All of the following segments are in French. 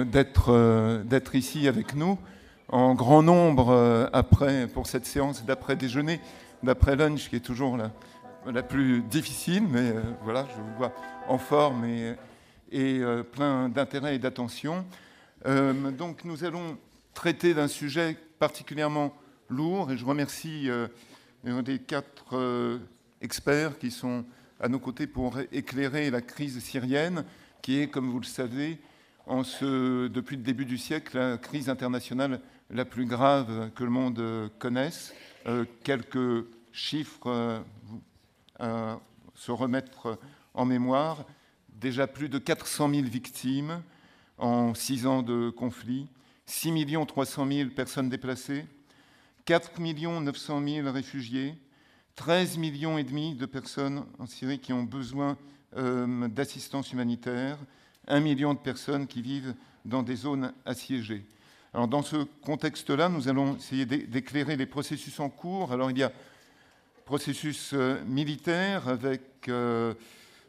d'être ici avec nous en grand nombre pour cette séance d'après-déjeuner, d'après-lunch qui est toujours la plus difficile, mais voilà, je vous vois en forme et plein d'intérêt et d'attention. Donc nous allons traiter d'un sujet particulièrement lourd et je remercie des 4 experts qui sont à nos côtés pour éclairer la crise syrienne qui est, comme vous le savez, depuis le début du siècle, la crise internationale la plus grave que le monde connaisse. Quelques chiffres à se remettre en mémoire. Déjà plus de 400 000 victimes en 6 ans de conflit, 6 300 000 personnes déplacées, 4 900 000 réfugiés, 13 millions et demi de personnes en Syrie qui ont besoin d'assistance humanitaire, 1 million de personnes qui vivent dans des zones assiégées. Alors, dans ce contexte-là, nous allons essayer d'éclairer les processus en cours. Alors, il y a processus militaire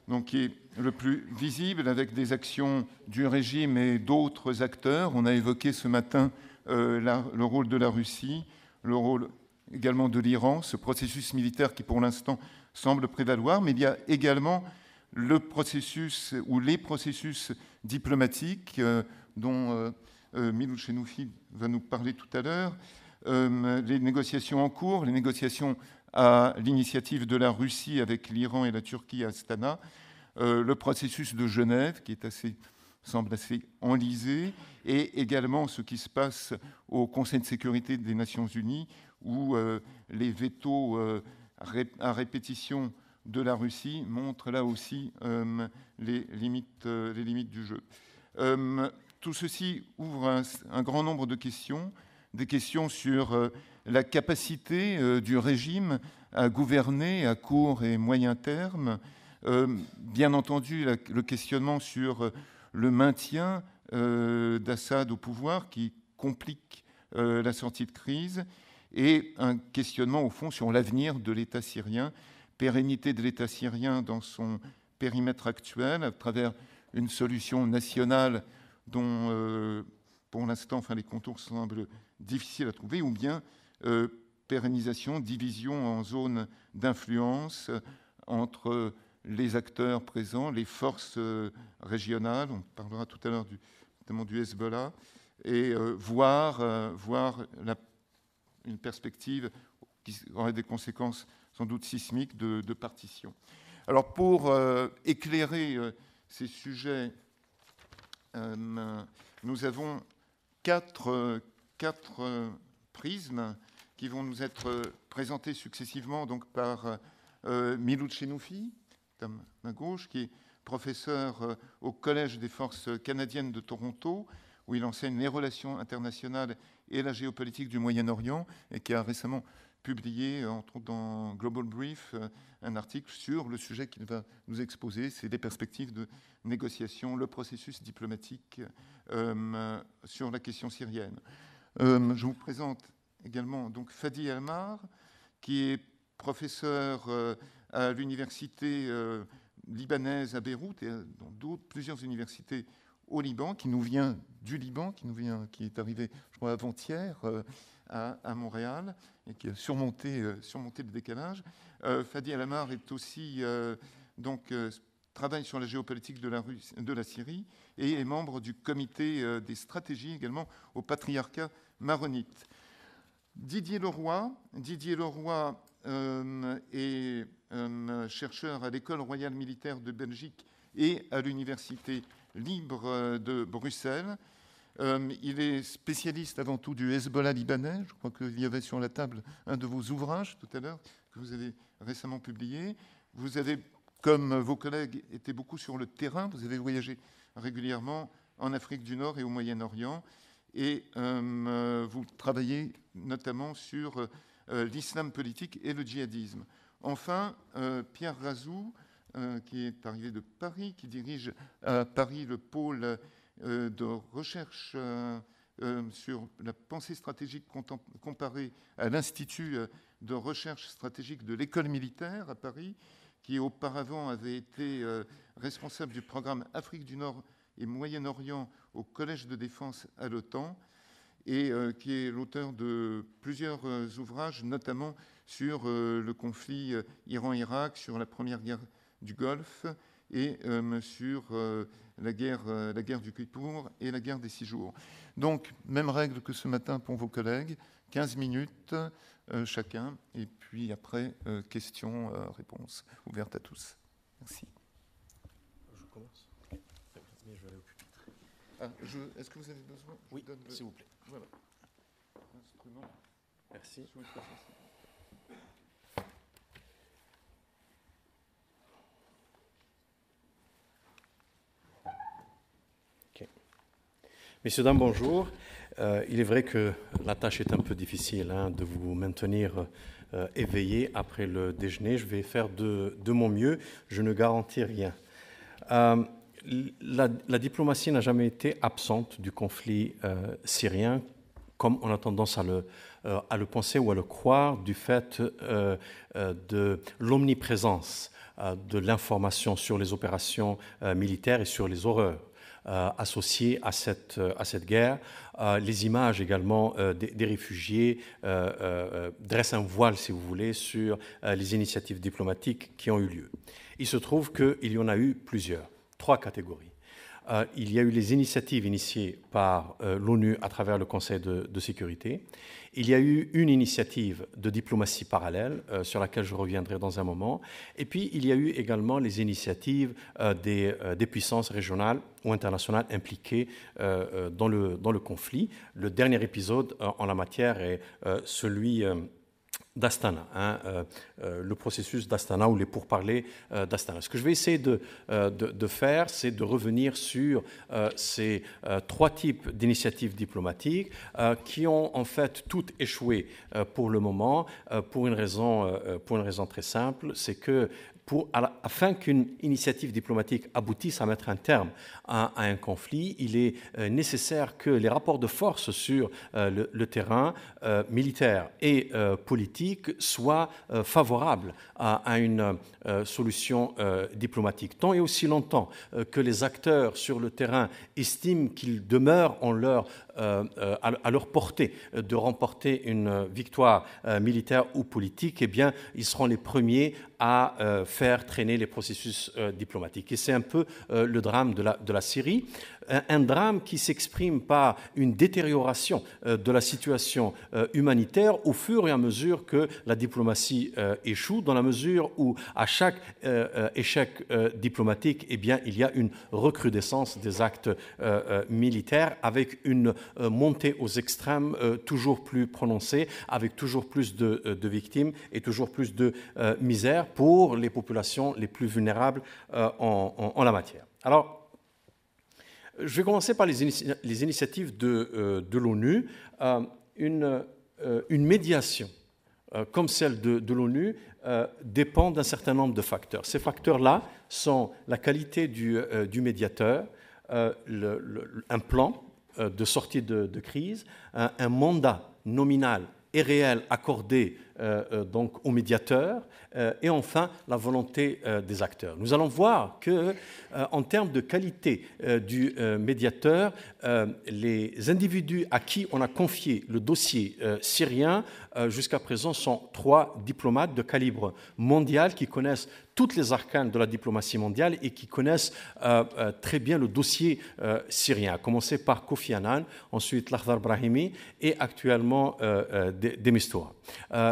donc, qui est le plus visible, avec des actions du régime et d'autres acteurs. On a évoqué ce matin le rôle de la Russie, le rôle également de l'Iran, ce processus militaire qui, pour l'instant, semble prévaloir. Mais il y a également le processus ou les processus diplomatiques dont Milou Chenoufi va nous parler tout à l'heure, les négociations en cours, les négociations à l'initiative de la Russie avec l'Iran et la Turquie à Astana, le processus de Genève qui semble assez enlisé, et également ce qui se passe au Conseil de sécurité des Nations Unies où les vétos à répétition de la Russie montre là aussi les limites du jeu. Tout ceci ouvre un grand nombre de questions, des questions sur la capacité du régime à gouverner à court et moyen terme, bien entendu le questionnement sur le maintien d'Assad au pouvoir qui complique la sortie de crise, et un questionnement au fond sur l'avenir de l'État syrien, pérennité de l'État syrien dans son périmètre actuel, à travers une solution nationale dont, pour l'instant, les contours semblent difficiles à trouver, ou bien pérennisation, division en zones d'influence entre les acteurs présents, les forces régionales, on parlera tout à l'heure notamment du Hezbollah, et voir une perspective qui aurait des conséquences sans doute sismiques de partition. Alors pour éclairer ces sujets, nous avons quatre prismes qui vont nous être présentés successivement donc, par Milou Chenoufi, à ma gauche, qui est professeur au Collège des forces canadiennes de Toronto, où il enseigne les relations internationales et la géopolitique du Moyen-Orient, et qui a récemment publié, entre autres dans Global Brief, un article sur le sujet qu'il va nous exposer, c'est les perspectives de négociation, le processus diplomatique sur la question syrienne. Je vous présente également donc Fadi Almar, qui est professeur à l'université libanaise à Beyrouth et dans plusieurs universités au Liban, qui nous vient du Liban, qui est arrivé, je crois, avant-hier à Montréal et qui a surmonté le décalage. Fadi Almar est aussi travaille sur la géopolitique de la Syrie et est membre du comité des stratégies également au patriarcat maronite. Didier Leroy est chercheur à l'École royale militaire de Belgique et à l'Université libre de Bruxelles. Il est spécialiste avant tout du Hezbollah libanais. Je crois qu'il y avait sur la table un de vos ouvrages tout à l'heure que vous avez récemment publié. Vous avez, comme vos collègues, été beaucoup sur le terrain. Vous avez voyagé régulièrement en Afrique du Nord et au Moyen-Orient. Et vous travaillez notamment sur l'islam politique et le djihadisme. Enfin, Pierre Razou, qui est arrivé de Paris, qui dirige à Paris le pôle de recherche sur la pensée stratégique comparée à l'Institut de recherche stratégique de l'École militaire à Paris, qui auparavant avait été responsable du programme Afrique du Nord et Moyen-Orient au Collège de défense à l'OTAN, et qui est l'auteur de plusieurs ouvrages, notamment sur le conflit Iran-Irak, sur la première guerre du Golfe et sur la guerre du Kippour et la guerre des 6 jours. Donc, même règle que ce matin pour vos collègues, 15 minutes chacun, et puis après, questions, réponses ouvertes à tous. Merci. Je commence. Mais je vais aller au pupitre. Est-ce que vous avez besoin? Oui, s'il vous plaît. Voilà. Instrument. Merci. Okay. Messieurs, dames, bonjour. Il est vrai que la tâche est un peu difficile de vous maintenir éveillé après le déjeuner. Je vais faire de mon mieux. Je ne garantis rien. La diplomatie n'a jamais été absente du conflit syrien, comme on a tendance à le penser ou à le croire, du fait de l'omniprésence de l'information sur les opérations militaires et sur les horreurs associées à cette guerre. Les images également des réfugiés dressent un voile, si vous voulez, sur les initiatives diplomatiques qui ont eu lieu. Il se trouve qu'il y en a eu plusieurs, 3 catégories. Il y a eu les initiatives initiées par l'ONU à travers le Conseil de sécurité. Il y a eu une initiative de diplomatie parallèle sur laquelle je reviendrai dans un moment. Et puis, il y a eu également les initiatives des puissances régionales ou internationales impliquées dans le conflit. Le dernier épisode en la matière est celui d'Astana, le processus d'Astana ou les pourparlers d'Astana. Ce que je vais essayer de faire, c'est de revenir sur ces 3 types d'initiatives diplomatiques qui ont en fait toutes échoué pour le moment, pour une raison très simple, c'est que afin qu'une initiative diplomatique aboutisse à mettre un terme à un conflit, il est nécessaire que les rapports de force sur le terrain militaire et politique soient favorables à une solution diplomatique. Tant et aussi longtemps que les acteurs sur le terrain estiment qu'il demeure à leur portée de remporter une victoire militaire ou politique, eh bien, ils seront les premiers à faire traîner les processus diplomatiques. Et c'est un peu le drame de la Syrie, un drame qui s'exprime par une détérioration de la situation humanitaire au fur et à mesure que la diplomatie échoue, dans la mesure où à chaque échec diplomatique, eh bien, il y a une recrudescence des actes militaires avec une montée aux extrêmes toujours plus prononcée, avec toujours plus de victimes et toujours plus de misère pour les populations les plus vulnérables en la matière. Alors, je vais commencer par les initiatives de l'ONU. Une médiation comme celle de l'ONU dépend d'un certain nombre de facteurs. Ces facteurs-là sont la qualité du médiateur, un plan de sortie de crise, un mandat nominal et réel accordé donc aux médiateurs, et enfin la volonté des acteurs. Nous allons voir que, en termes de qualité du médiateur, les individus à qui on a confié le dossier syrien jusqu'à présent sont 3 diplomates de calibre mondial qui connaissent toutes les arcanes de la diplomatie mondiale et qui connaissent très bien le dossier syrien, à commencer par Kofi Annan, ensuite Lakhdar Brahimi et actuellement de Mistura.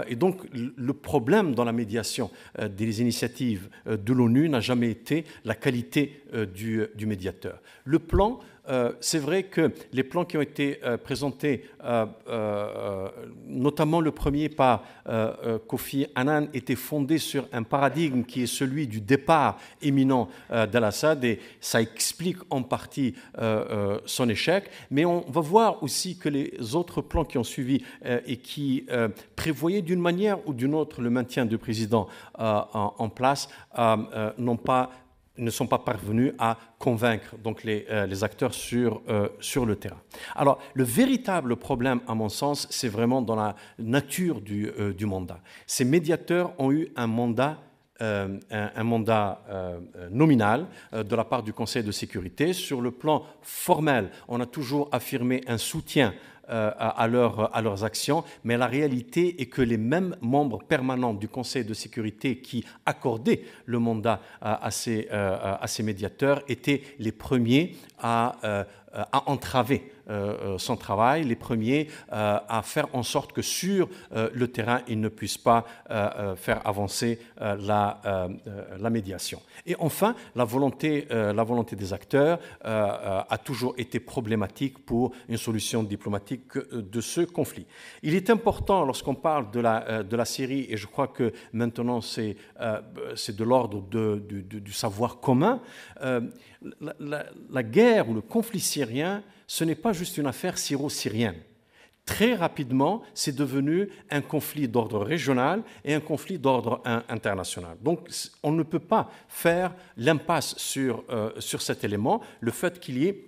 Et donc, le problème dans la médiation des initiatives de l'ONU n'a jamais été la qualité du médiateur. Le plan, c'est vrai que les plans qui ont été présentés, notamment le premier par Kofi Annan, étaient fondés sur un paradigme qui est celui du départ imminent d'Al-Assad, et ça explique en partie son échec. Mais on va voir aussi que les autres plans qui ont suivi et qui prévoyaient d'une manière ou d'une autre le maintien du président en place ne sont pas parvenus à convaincre donc les acteurs sur le terrain. Alors, le véritable problème, à mon sens, c'est vraiment dans la nature du mandat. Ces médiateurs ont eu un mandat un mandat nominal de la part du Conseil de sécurité. Sur le plan formel, on a toujours affirmé un soutien à leurs actions, mais la réalité est que les mêmes membres permanents du Conseil de sécurité qui accordaient le mandat à ces médiateurs étaient les premiers à entraver son travail, les premiers à faire en sorte que sur le terrain, ils ne puissent pas faire avancer la médiation. Et enfin, la volonté des acteurs a toujours été problématique pour une solution diplomatique de ce conflit. Il est important, lorsqu'on parle de la Syrie, et je crois que maintenant c'est de l'ordre du savoir commun, la guerre ou le conflit syrien, ce n'est pas juste une affaire syro-syrienne. Très rapidement, c'est devenu un conflit d'ordre régional et un conflit d'ordre international. Donc, on ne peut pas faire l'impasse sur cet élément, le fait qu'il y ait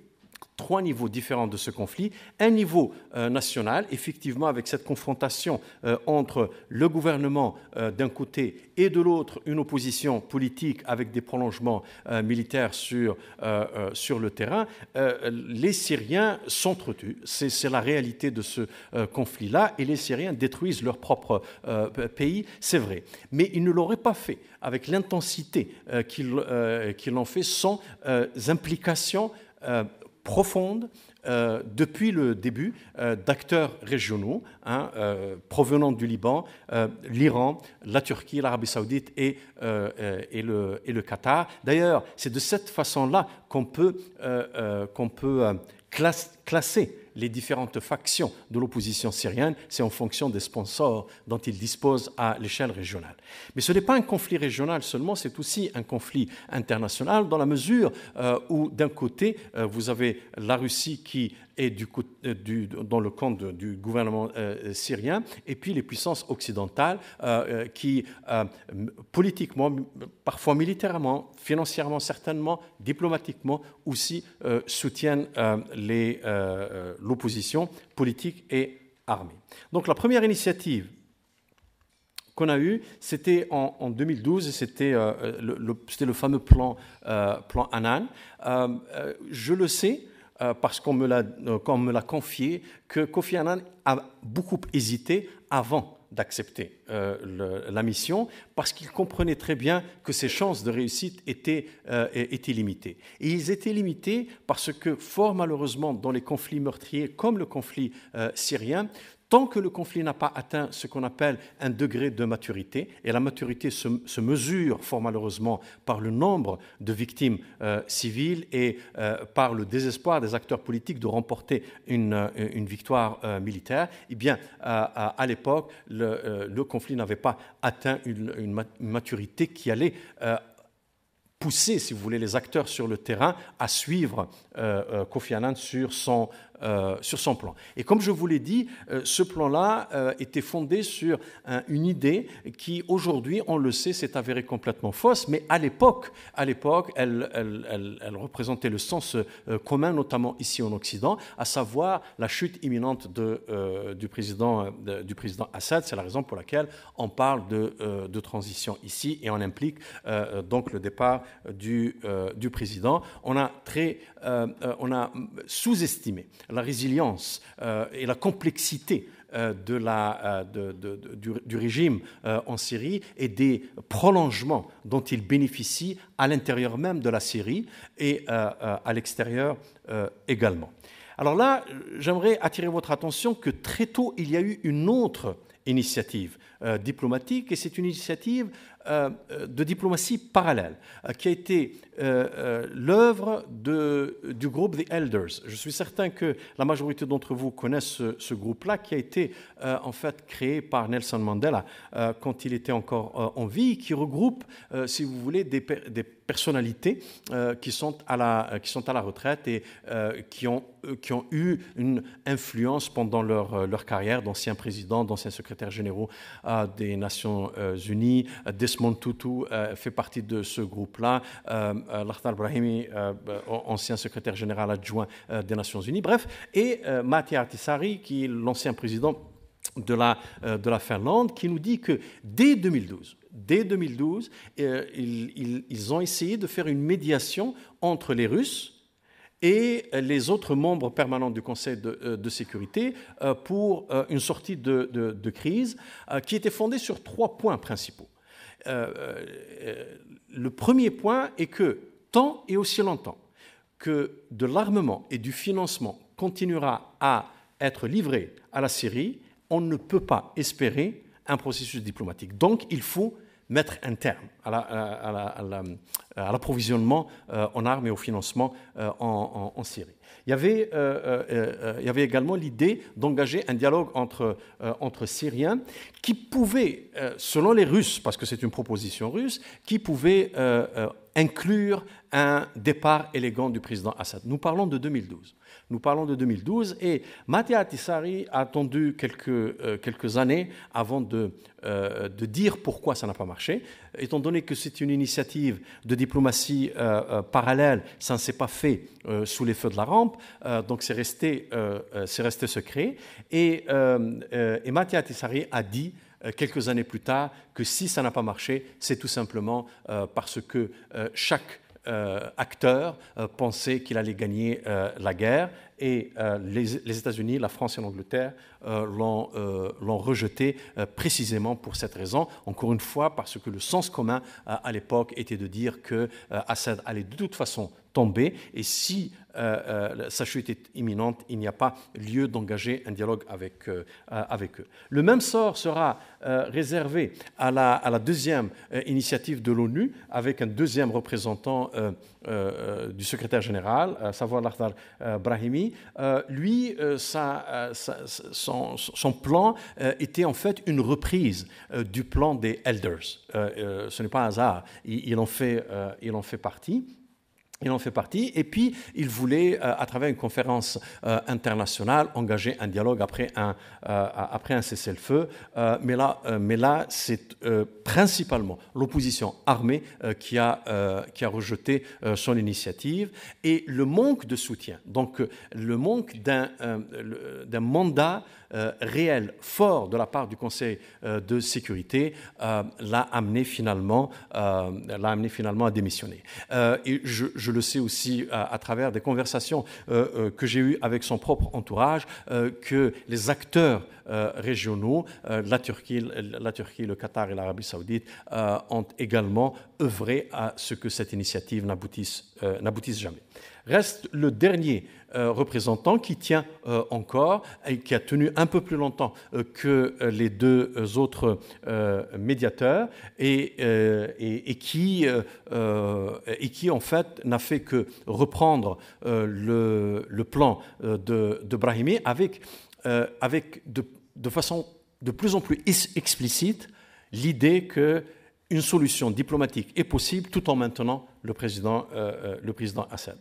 3 niveaux différents de ce conflit. Un niveau national, effectivement, avec cette confrontation entre le gouvernement d'un côté et de l'autre, une opposition politique avec des prolongements militaires sur le terrain. Les Syriens s'entretuent. C'est la réalité de ce conflit-là. Et les Syriens détruisent leur propre pays, c'est vrai. Mais ils ne l'auraient pas fait avec l'intensité qu'ils l'ont fait sans implications profonde depuis le début d'acteurs régionaux provenant du Liban, l'Iran, la Turquie, l'Arabie saoudite et le Qatar. D'ailleurs, c'est de cette façon-là qu'on peut classer les différentes factions de l'opposition syrienne, c'est en fonction des sponsors dont ils disposent à l'échelle régionale. Mais ce n'est pas un conflit régional seulement, c'est aussi un conflit international dans la mesure où d'un côté, vous avez la Russie qui est dans le camp du gouvernement syrien, et puis les puissances occidentales qui, politiquement, parfois militairement, financièrement certainement, diplomatiquement aussi, soutiennent l'opposition politique et armée. Donc la première initiative qu'on a eue, c'était en 2012, et c'était le fameux plan Annan. Je le sais, parce qu'on me l'a confié, que Kofi Annan a beaucoup hésité avant d'accepter la mission, parce qu'il comprenait très bien que ses chances de réussite étaient limitées. Et ils étaient limités parce que, fort malheureusement, dans les conflits meurtriers, comme le conflit syrien, tant que le conflit n'a pas atteint ce qu'on appelle un degré de maturité, et la maturité se mesure fort malheureusement par le nombre de victimes civiles et par le désespoir des acteurs politiques de remporter une victoire militaire, eh bien, à l'époque, le conflit n'avait pas atteint une maturité qui allait pousser, si vous voulez, les acteurs sur le terrain à suivre Kofi Annan sur son plan. Et comme je vous l'ai dit, ce plan-là était fondé sur une idée qui, aujourd'hui, on le sait, s'est avérée complètement fausse, mais à l'époque, elle représentait le sens commun, notamment ici en Occident, à savoir la chute imminente du président Assad. C'est la raison pour laquelle on parle de transition ici, et on implique donc le départ du président. On a sous-estimé la résilience et la complexité du régime en Syrie et des prolongements dont il bénéficie à l'intérieur même de la Syrie et à l'extérieur également. Alors là, j'aimerais attirer votre attention que très tôt, il y a eu une autre initiative diplomatique, et c'est une initiative de diplomatie parallèle qui a été l'œuvre du groupe The Elders. Je suis certain que la majorité d'entre vous connaissent ce groupe-là, qui a été en fait créé par Nelson Mandela quand il était encore en vie, qui regroupe, si vous voulez, des personnalités qui sont à la retraite et qui ont eu une influence pendant leur carrière, d'anciens présidents, d'anciens secrétaires généraux des Nations Unies. Desmond Tutu fait partie de ce groupe-là, Lakhdar Brahimi, ancien secrétaire général adjoint des Nations Unies, bref, et Matti Ahtisaari, qui est l'ancien président de la Finlande, qui nous dit que dès 2012, dès 2012, ils ont essayé de faire une médiation entre les Russes et les autres membres permanents du Conseil de sécurité pour une sortie de crise qui était fondée sur 3 points principaux. Le premier point est que tant et aussi longtemps que de l'armement et du financement continuera à être livré à la Syrie, on ne peut pas espérer un processus diplomatique. Donc, il faut mettre un terme à l'approvisionnement en armes et au financement en Syrie. Il y avait également l'idée d'engager un dialogue entre Syriens qui pouvait, selon les Russes, parce que c'est une proposition russe, qui pouvait inclure un départ élégant du président Assad. Nous parlons de 2012. Et Matti Ahtisaari a attendu quelques années avant de dire pourquoi ça n'a pas marché. Étant donné que c'est une initiative de diplomatie parallèle, ça ne s'est pas fait sous les feux de la rampe, donc c'est resté secret. Et Matti Ahtisaari a dit quelques années plus tard que si ça n'a pas marché, c'est tout simplement parce que chaque acteur pensait qu'il allait gagner la guerre et les États-Unis, la France et l'Angleterre l'ont rejeté précisément pour cette raison. Encore une fois, parce que le sens commun à l'époque était de dire que Assad allait de toute façon tomber et si sa chute est imminente, il n'y a pas lieu d'engager un dialogue avec eux. Le même sort sera réservé à la deuxième initiative de l'ONU avec un deuxième représentant du secrétaire général, Safwan Lakhdar Brahimi. Lui, son plan était en fait une reprise du plan des Elders. Ce n'est pas un hasard, il en fait partie. Et puis, il voulait, à travers une conférence internationale, engager un dialogue après un cessez-le-feu. Mais là, c'est principalement l'opposition armée qui a rejeté son initiative et le manque de soutien. Donc, le manque d'un mandat réel, fort de la part du Conseil de sécurité l'a amené finalement à démissionner. Et je le sais aussi à travers des conversations que j'ai eues avec son propre entourage, que les acteurs régionaux, la Turquie, le Qatar et l'Arabie saoudite, ont également œuvré à ce que cette initiative n'aboutisse jamais. Reste le dernier représentant qui tient encore et qui a tenu un peu plus longtemps que les deux autres médiateurs et qui en fait n'a fait que reprendre le plan de Brahimi avec de façon de plus en plus explicite l'idée qu'une solution diplomatique est possible tout en maintenant le président Assad.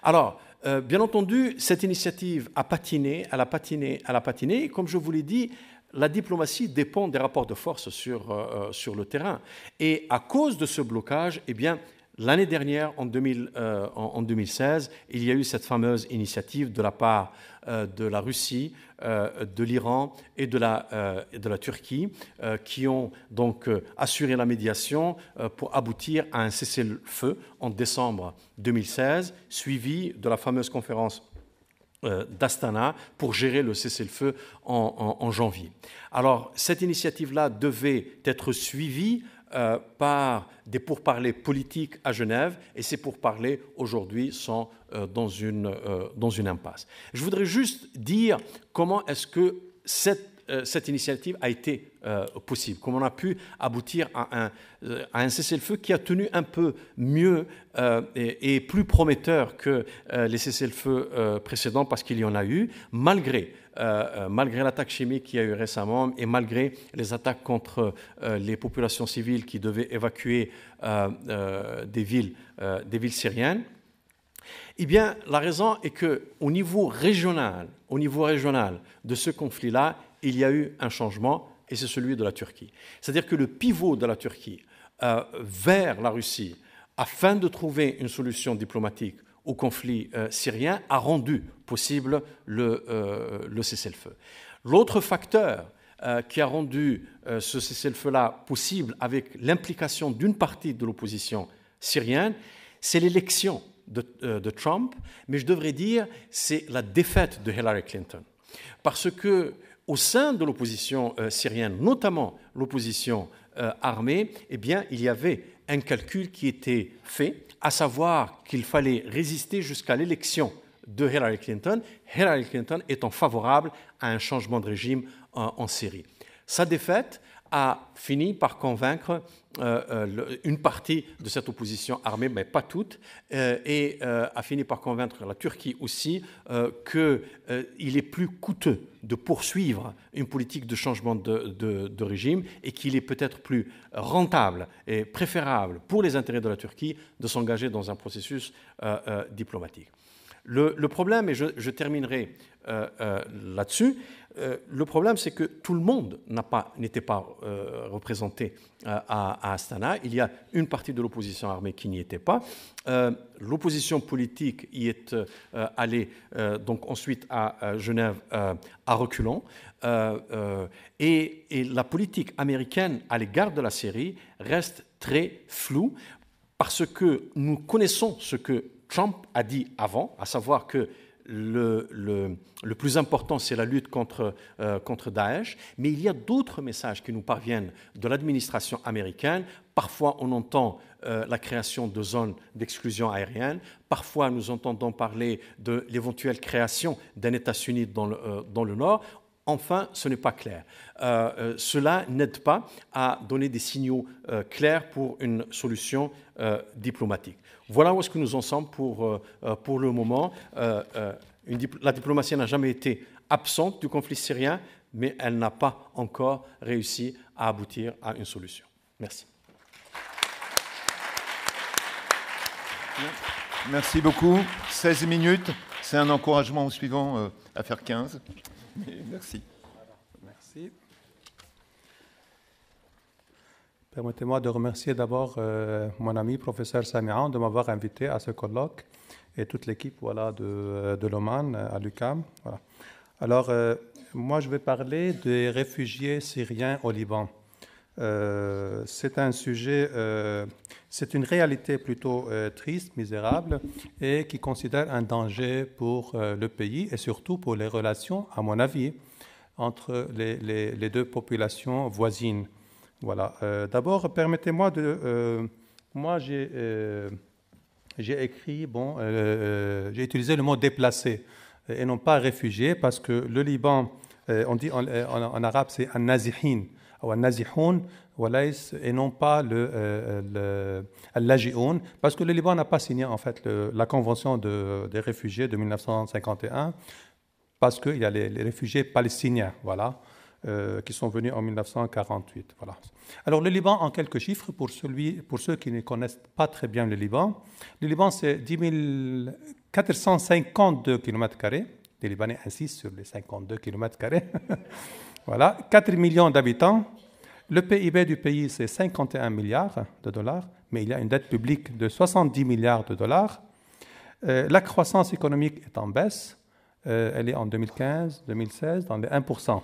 Alors, bien entendu, cette initiative a patiné, elle a patiné. Et comme je vous l'ai dit, la diplomatie dépend des rapports de force sur le terrain. Et à cause de ce blocage, eh bien, l'année dernière, en 2016, il y a eu cette fameuse initiative de la part de la Russie, de l'Iran et de la Turquie, qui ont donc assuré la médiation pour aboutir à un cessez-le-feu en décembre 2016, suivi de la fameuse conférence d'Astana pour gérer le cessez-le-feu en janvier. Alors, cette initiative-là devait être suivie par des pourparlers politiques à Genève, et ces pourparlers aujourd'hui sont dans une impasse. Je voudrais juste dire comment est-ce que cette initiative a été possible, comment on a pu aboutir à un cessez-le-feu qui a tenu un peu mieux et plus prometteur que les cessez-le-feu précédents, parce qu'il y en a eu, malgré l'attaque chimique qu'il y a eu récemment et malgré les attaques contre les populations civiles qui devaient évacuer des villes syriennes. Eh bien, la raison est qu'au niveau régional de ce conflit-là, il y a eu un changement, et c'est celui de la Turquie. C'est-à-dire que le pivot de la Turquie vers la Russie, afin de trouver une solution diplomatique au conflit syrien, a rendu possible le cessez-le-feu. L'autre facteur qui a rendu ce cessez-le-feu-là possible avec l'implication d'une partie de l'opposition syrienne, c'est l'élection de Trump, mais je devrais dire c'est la défaite de Hillary Clinton. Parce que au sein de l'opposition syrienne, notamment l'opposition armée, eh bien, il y avait un calcul qui était fait, à savoir qu'il fallait résister jusqu'à l'élection de Hillary Clinton, Hillary Clinton étant favorable à un changement de régime en Syrie. Sa défaite a fini par convaincre une partie de cette opposition armée, mais pas toute, et a fini par convaincre la Turquie aussi qu'il est plus coûteux de poursuivre une politique de changement de régime et qu'il est peut-être plus rentable et préférable pour les intérêts de la Turquie de s'engager dans un processus diplomatique. Le problème, et je terminerai là-dessus, le problème, c'est que tout le monde n'était pas représenté à Astana. Il y a une partie de l'opposition armée qui n'y était pas. L'opposition politique y est allée donc ensuite à Genève à reculons. Et la politique américaine à l'égard de la Syrie reste très floue parce que nous connaissons ce que Trump a dit avant, à savoir que le plus important, c'est la lutte contre Daesh, mais il y a d'autres messages qui nous parviennent de l'administration américaine. Parfois, on entend la création de zones d'exclusion aérienne. Parfois, nous entendons parler de l'éventuelle création d'un État sunnite dans le Nord. Enfin, ce n'est pas clair. Cela n'aide pas à donner des signaux clairs pour une solution diplomatique. Voilà où est-ce que nous en sommes pour le moment. La diplomatie n'a jamais été absente du conflit syrien, mais elle n'a pas encore réussi à aboutir à une solution. Merci. Merci beaucoup. 16 minutes, c'est un encouragement au suivant à faire 15. Merci. Merci. Permettez-moi de remercier d'abord mon ami, professeur Samian, de m'avoir invité à ce colloque et toute l'équipe de l'Oman à l'UQAM. Voilà. Alors, moi, je vais parler des réfugiés syriens au Liban. C'est un sujet, c'est une réalité plutôt triste, misérable, et qui considère un danger pour le pays et surtout pour les relations, à mon avis, entre les deux populations voisines. Voilà. D'abord, permettez-moi moi, j'ai écrit, j'ai utilisé le mot déplacé et non pas réfugié parce que le Liban, on dit en arabe, c'est un nazihin ou un nazihoun, et non pas le laji'oun, parce que le Liban n'a pas signé en fait la convention des réfugiés de 1951, parce qu'il y a les réfugiés palestiniens, voilà. Qui sont venus en 1948. Voilà. Alors le Liban, en quelques chiffres, pour ceux qui ne connaissent pas très bien le Liban c'est 10 452 km². Les Libanais insistent sur les 52 km². Voilà, 4 millions d'habitants. Le PIB du pays, c'est 51 milliards de dollars, mais il y a une dette publique de 70 milliards de dollars. La croissance économique est en baisse. Elle est en 2015-2016 dans les 1%.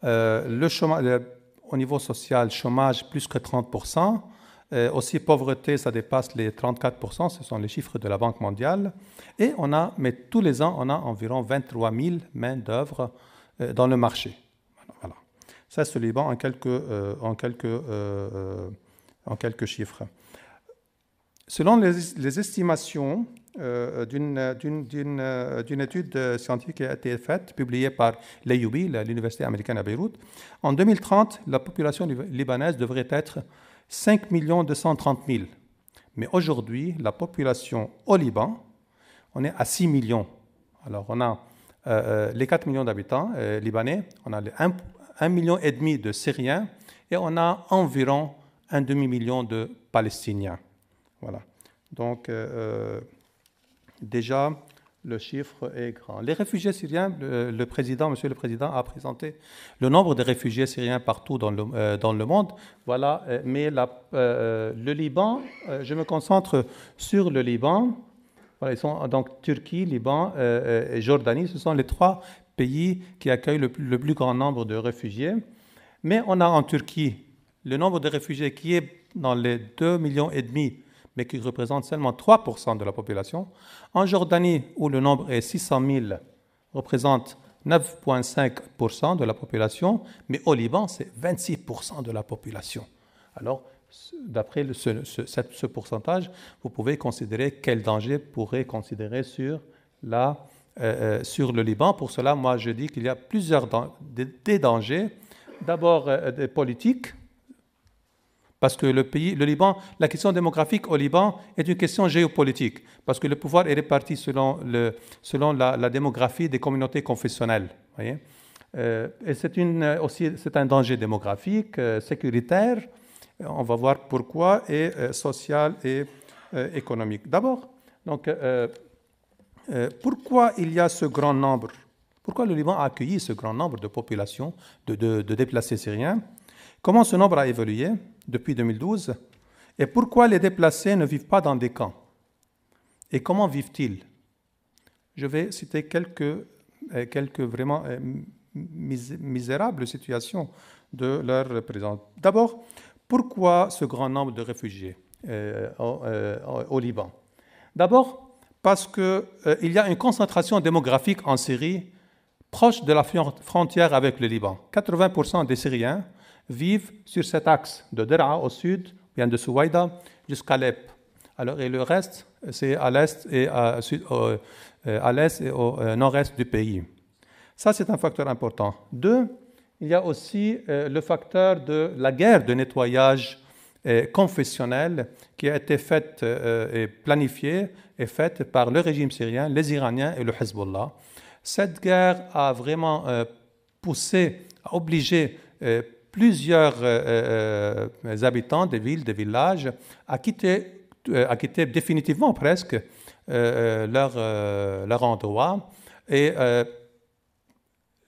Le chômage, au niveau social, chômage plus que 30%. Aussi, pauvreté, ça dépasse les 34%. Ce sont les chiffres de la Banque mondiale. Et mais tous les ans, on a environ 23 000 main-d'œuvre dans le marché. Voilà. Ça, c'est le Liban en quelques chiffres. Selon les estimations d'une étude scientifique qui a été faite, publiée par l'Ayyoubi, l'Université américaine à Beyrouth, en 2030, la population libanaise devrait être 5 230 000. Mais aujourd'hui, la population au Liban, on est à 6 millions. Alors, on a les 4 millions d'habitants libanais, on a 1,5 million de Syriens et on a environ un demi-million de Palestiniens. Voilà. Donc, déjà, le chiffre est grand. Les réfugiés syriens, Monsieur le Président a présenté le nombre de réfugiés syriens partout dans le monde. Voilà. Mais le Liban, je me concentre sur le Liban. Voilà, ils sont donc Turquie, Liban et Jordanie. Ce sont les 3 pays qui accueillent le plus grand nombre de réfugiés. Mais on a en Turquie le nombre de réfugiés qui est dans les 2,5 millions, mais qui représente seulement 3% de la population. En Jordanie, où le nombre est 600 000, représente 9,5% de la population, mais au Liban, c'est 26% de la population. Alors, d'après ce pourcentage, vous pouvez considérer quel danger pourrait considérer sur le Liban. Pour cela, moi, je dis qu'il y a plusieurs des dangers. D'abord, des politiques, parce que le Liban, la question démographique au Liban est une question géopolitique, parce que le pouvoir est réparti selon la démographie des communautés confessionnelles. Voyez. Et c'est un danger démographique, sécuritaire, on va voir pourquoi, et social et économique. D'abord, donc, pourquoi il y a ce grand nombre? Pourquoi le Liban a accueilli ce grand nombre de populations, de déplacés syriens? Comment ce nombre a évolué depuis 2012? Et pourquoi les déplacés ne vivent pas dans des camps? Et comment vivent-ils? Je vais citer quelques vraiment misérables situations de leurs représentants. D'abord, pourquoi ce grand nombre de réfugiés au Liban? D'abord, parce qu'il y a une concentration démographique en Syrie proche de la frontière avec le Liban. 80% des Syriens vivent sur cet axe de Dera au sud, bien de Souaïda, jusqu'à Alep. Alors, et le reste, c'est à l'est et au nord-est du pays. Ça, c'est un facteur important. 2, il y a aussi le facteur de la guerre de nettoyage confessionnel qui a été faite et planifiée et faite par le régime syrien, les Iraniens et le Hezbollah. Cette guerre a vraiment obligé plusieurs habitants des villes, des villages à quitter définitivement presque leur endroit. Et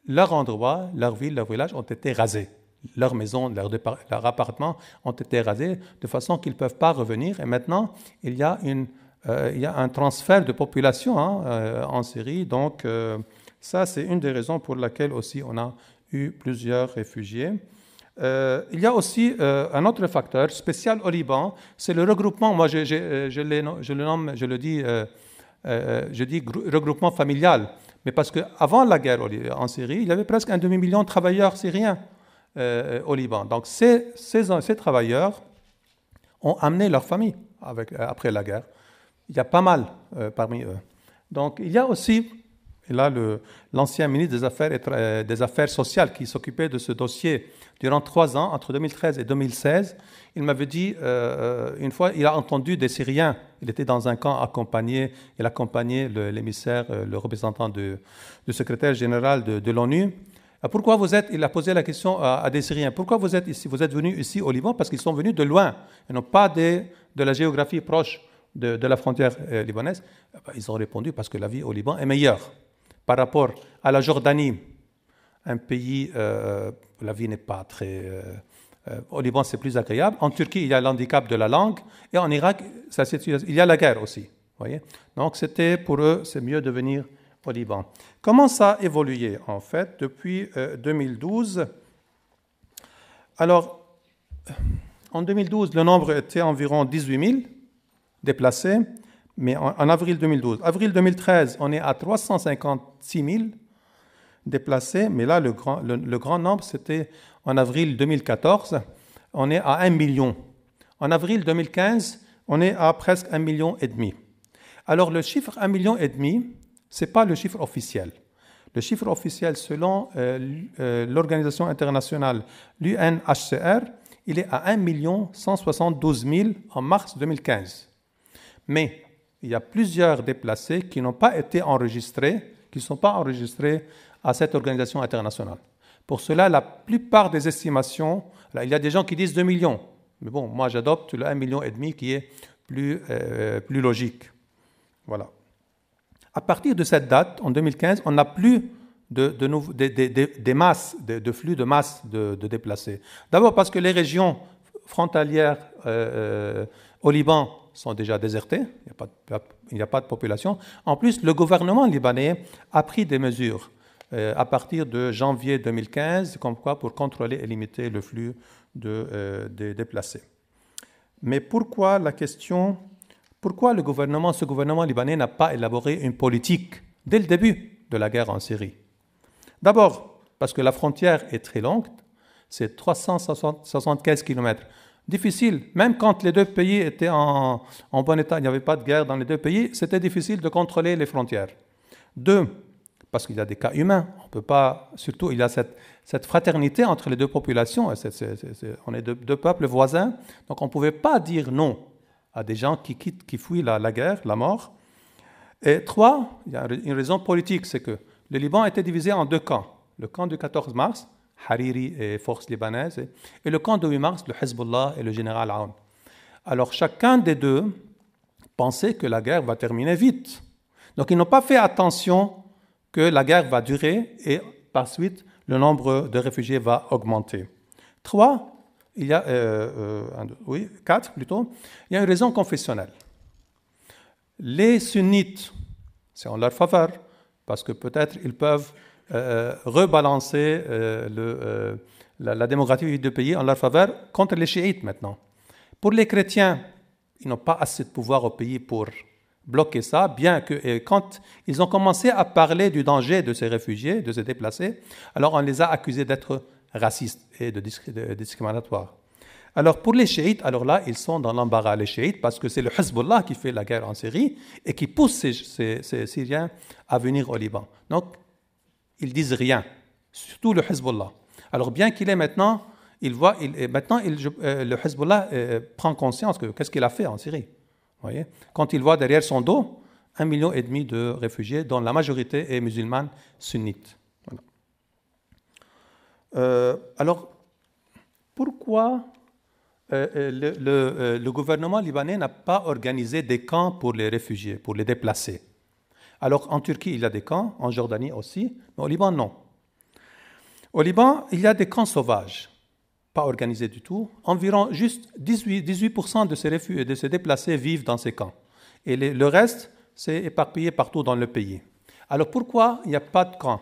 leur endroit, leur ville, leur village ont été rasés. Leurs maisons, leurs appartements ont été rasés de façon qu'ils ne peuvent pas revenir. Et maintenant, il y a un transfert de population en Syrie. Donc, ça, c'est une des raisons pour laquelle aussi on a eu plusieurs réfugiés. Il y a aussi un autre facteur spécial au Liban, c'est le regroupement. Moi, je dis regroupement familial. Mais parce qu'avant la guerre en Syrie, il y avait presque 1 demi-million de travailleurs syriens au Liban. Donc, ces travailleurs ont amené leur famille après la guerre. Il y a pas mal parmi eux. Donc, il y a aussi, et là, l'ancien ministre des Affaires sociales qui s'occupait de ce dossier durant 3 ans, entre 2013 et 2016, il m'avait dit, une fois, il a entendu des Syriens, il était dans un camp il accompagnait l'émissaire, le représentant du secrétaire général de l'ONU. Pourquoi il a posé la question à des Syriens, pourquoi vous êtes ici? Vous êtes venus ici au Liban parce qu'ils sont venus de loin, et non pas de la géographie proche de la frontière libanaise. Ils ont répondu parce que la vie au Liban est meilleure. Par rapport à la Jordanie, un pays, la vie n'est pas très... au Liban, c'est plus agréable. En Turquie, il y a l'handicap de la langue. Et en Irak, il y a la guerre aussi. Voyez. Donc, pour eux, c'est mieux de venir au Liban. Comment ça a évolué, en fait, depuis 2012? Alors, en 2012, le nombre était environ 18 000 déplacés, mais en avril 2012. Avril 2013, on est à 356 000 déplacés, mais là, le grand nombre, c'était en avril 2014, on est à 1 million. En avril 2015, on est à presque 1,5 million. Alors, le chiffre 1,5 million, ce n'est pas le chiffre officiel. Le chiffre officiel, selon l'organisation internationale, l'UNHCR, il est à 1 172 000 en mars 2015. Mais il y a plusieurs déplacés qui n'ont pas été enregistrés, qui ne sont pas enregistrés à cette organisation internationale. Pour cela, la plupart des estimations, là, il y a des gens qui disent 2 millions. Mais bon, moi, j'adopte le 1,5 million qui est plus logique. Voilà. À partir de cette date, en 2015, on n'a plus des masses, de flux de masse de déplacés. D'abord parce que les régions frontalières au Liban sont déjà désertés, il n'y a pas de population. En plus, le gouvernement libanais a pris des mesures à partir de janvier 2015, comme quoi pour contrôler et limiter le flux des déplacés. Mais pourquoi ce gouvernement libanais n'a pas élaboré une politique dès le début de la guerre en Syrie? D'abord, parce que la frontière est très longue, c'est 375 km. Difficile, même quand les deux pays étaient en bon état, il n'y avait pas de guerre dans les deux pays, c'était difficile de contrôler les frontières. Deux, parce qu'il y a des cas humains, on peut pas, surtout il y a cette fraternité entre les deux populations, on est deux peuples voisins, donc on ne pouvait pas dire non à des gens qui fuient la guerre, la mort. Et trois, il y a une raison politique, c'est que le Liban était divisé en deux camps. Le camp du 14 mars, Hariri et forces libanaises, et le camp de 8 mars, le Hezbollah et le général Aoun. Alors chacun des deux pensait que la guerre va terminer vite. Donc ils n'ont pas fait attention que la guerre va durer et par suite le nombre de réfugiés va augmenter. Quatre plutôt, il y a une raison confessionnelle. Les sunnites, c'est en leur faveur, parce que peut-être ils peuvent rebalancer la démographie du pays en leur faveur contre les chiites maintenant. Pour les chrétiens, ils n'ont pas assez de pouvoir au pays pour bloquer ça, bien que quand ils ont commencé à parler du danger de ces réfugiés, de ces déplacés, alors on les a accusés d'être racistes et de discriminatoires. Alors pour les chiites, alors là, ils sont dans l'embarras, les chiites, parce que c'est le Hezbollah qui fait la guerre en Syrie et qui pousse ces Syriens à venir au Liban. Donc, ils disent rien, surtout le Hezbollah. Alors bien qu'il est maintenant, le Hezbollah prend conscience que qu'est-ce qu'il a fait en Syrie. Vous voyez, quand il voit derrière son dos 1,5 million de réfugiés, dont la majorité est musulmane sunnite. Voilà. Alors, pourquoi le gouvernement libanais n'a pas organisé des camps pour les réfugiés, pour les déplacés? Alors, en Turquie, il y a des camps, en Jordanie aussi, mais au Liban, non. Au Liban, il y a des camps sauvages, pas organisés du tout. Environ juste 18% de ces déplacés vivent dans ces camps. Et le reste, c'est éparpillé partout dans le pays. Alors, pourquoi il n'y a pas de camp?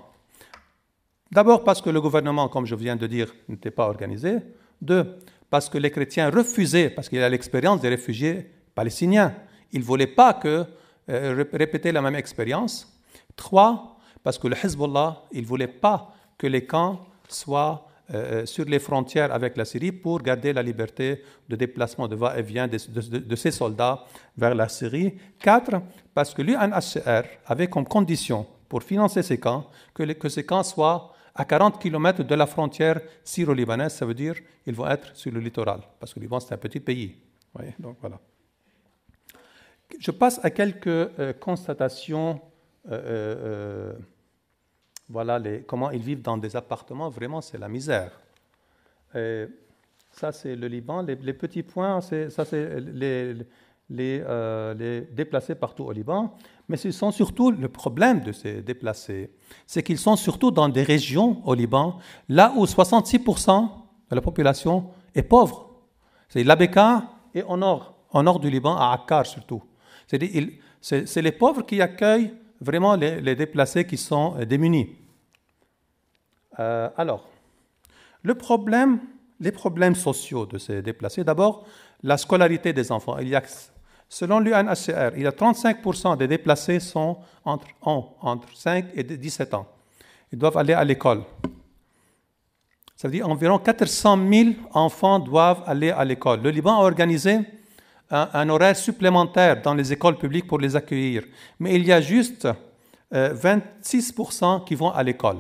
D'abord, parce que le gouvernement, comme je viens de dire, n'était pas organisé. Deux, parce que les chrétiens refusaient, parce qu'il y a l'expérience des réfugiés palestiniens. Ils ne voulaient pas répéter la même expérience. Trois, parce que le Hezbollah, il ne voulait pas que les camps soient sur les frontières avec la Syrie pour garder la liberté de déplacement, de va-et-vient de ces soldats vers la Syrie. Quatre, parce que l'UNHCR avait comme condition pour financer ces camps que ces camps soient à 40 km de la frontière syro-libanaise, ça veut dire qu'ils vont être sur le littoral, parce que le Liban, c'est un petit pays. Vous voyez, donc voilà. Je passe à quelques constatations. Voilà comment ils vivent dans des appartements. Vraiment, c'est la misère. Ça, c'est le Liban. Les petits points, c'est les déplacés partout au Liban. Mais ce sont surtout le problème de ces déplacés. C'est qu'ils sont surtout dans des régions au Liban, là où 66% de la population est pauvre. C'est l'Abeka et au nord du Liban, à Akkar surtout. C'est les pauvres qui accueillent vraiment les déplacés qui sont démunis. Alors, les problèmes sociaux de ces déplacés, d'abord, la scolarité des enfants. Selon l'UNHCR, il y a 35% des déplacés sont entre 5 et 17 ans. Ils doivent aller à l'école. Ça veut dire environ 400 000 enfants doivent aller à l'école. Le Liban a organisé un horaire supplémentaire dans les écoles publiques pour les accueillir. Mais il y a juste 26% qui vont à l'école.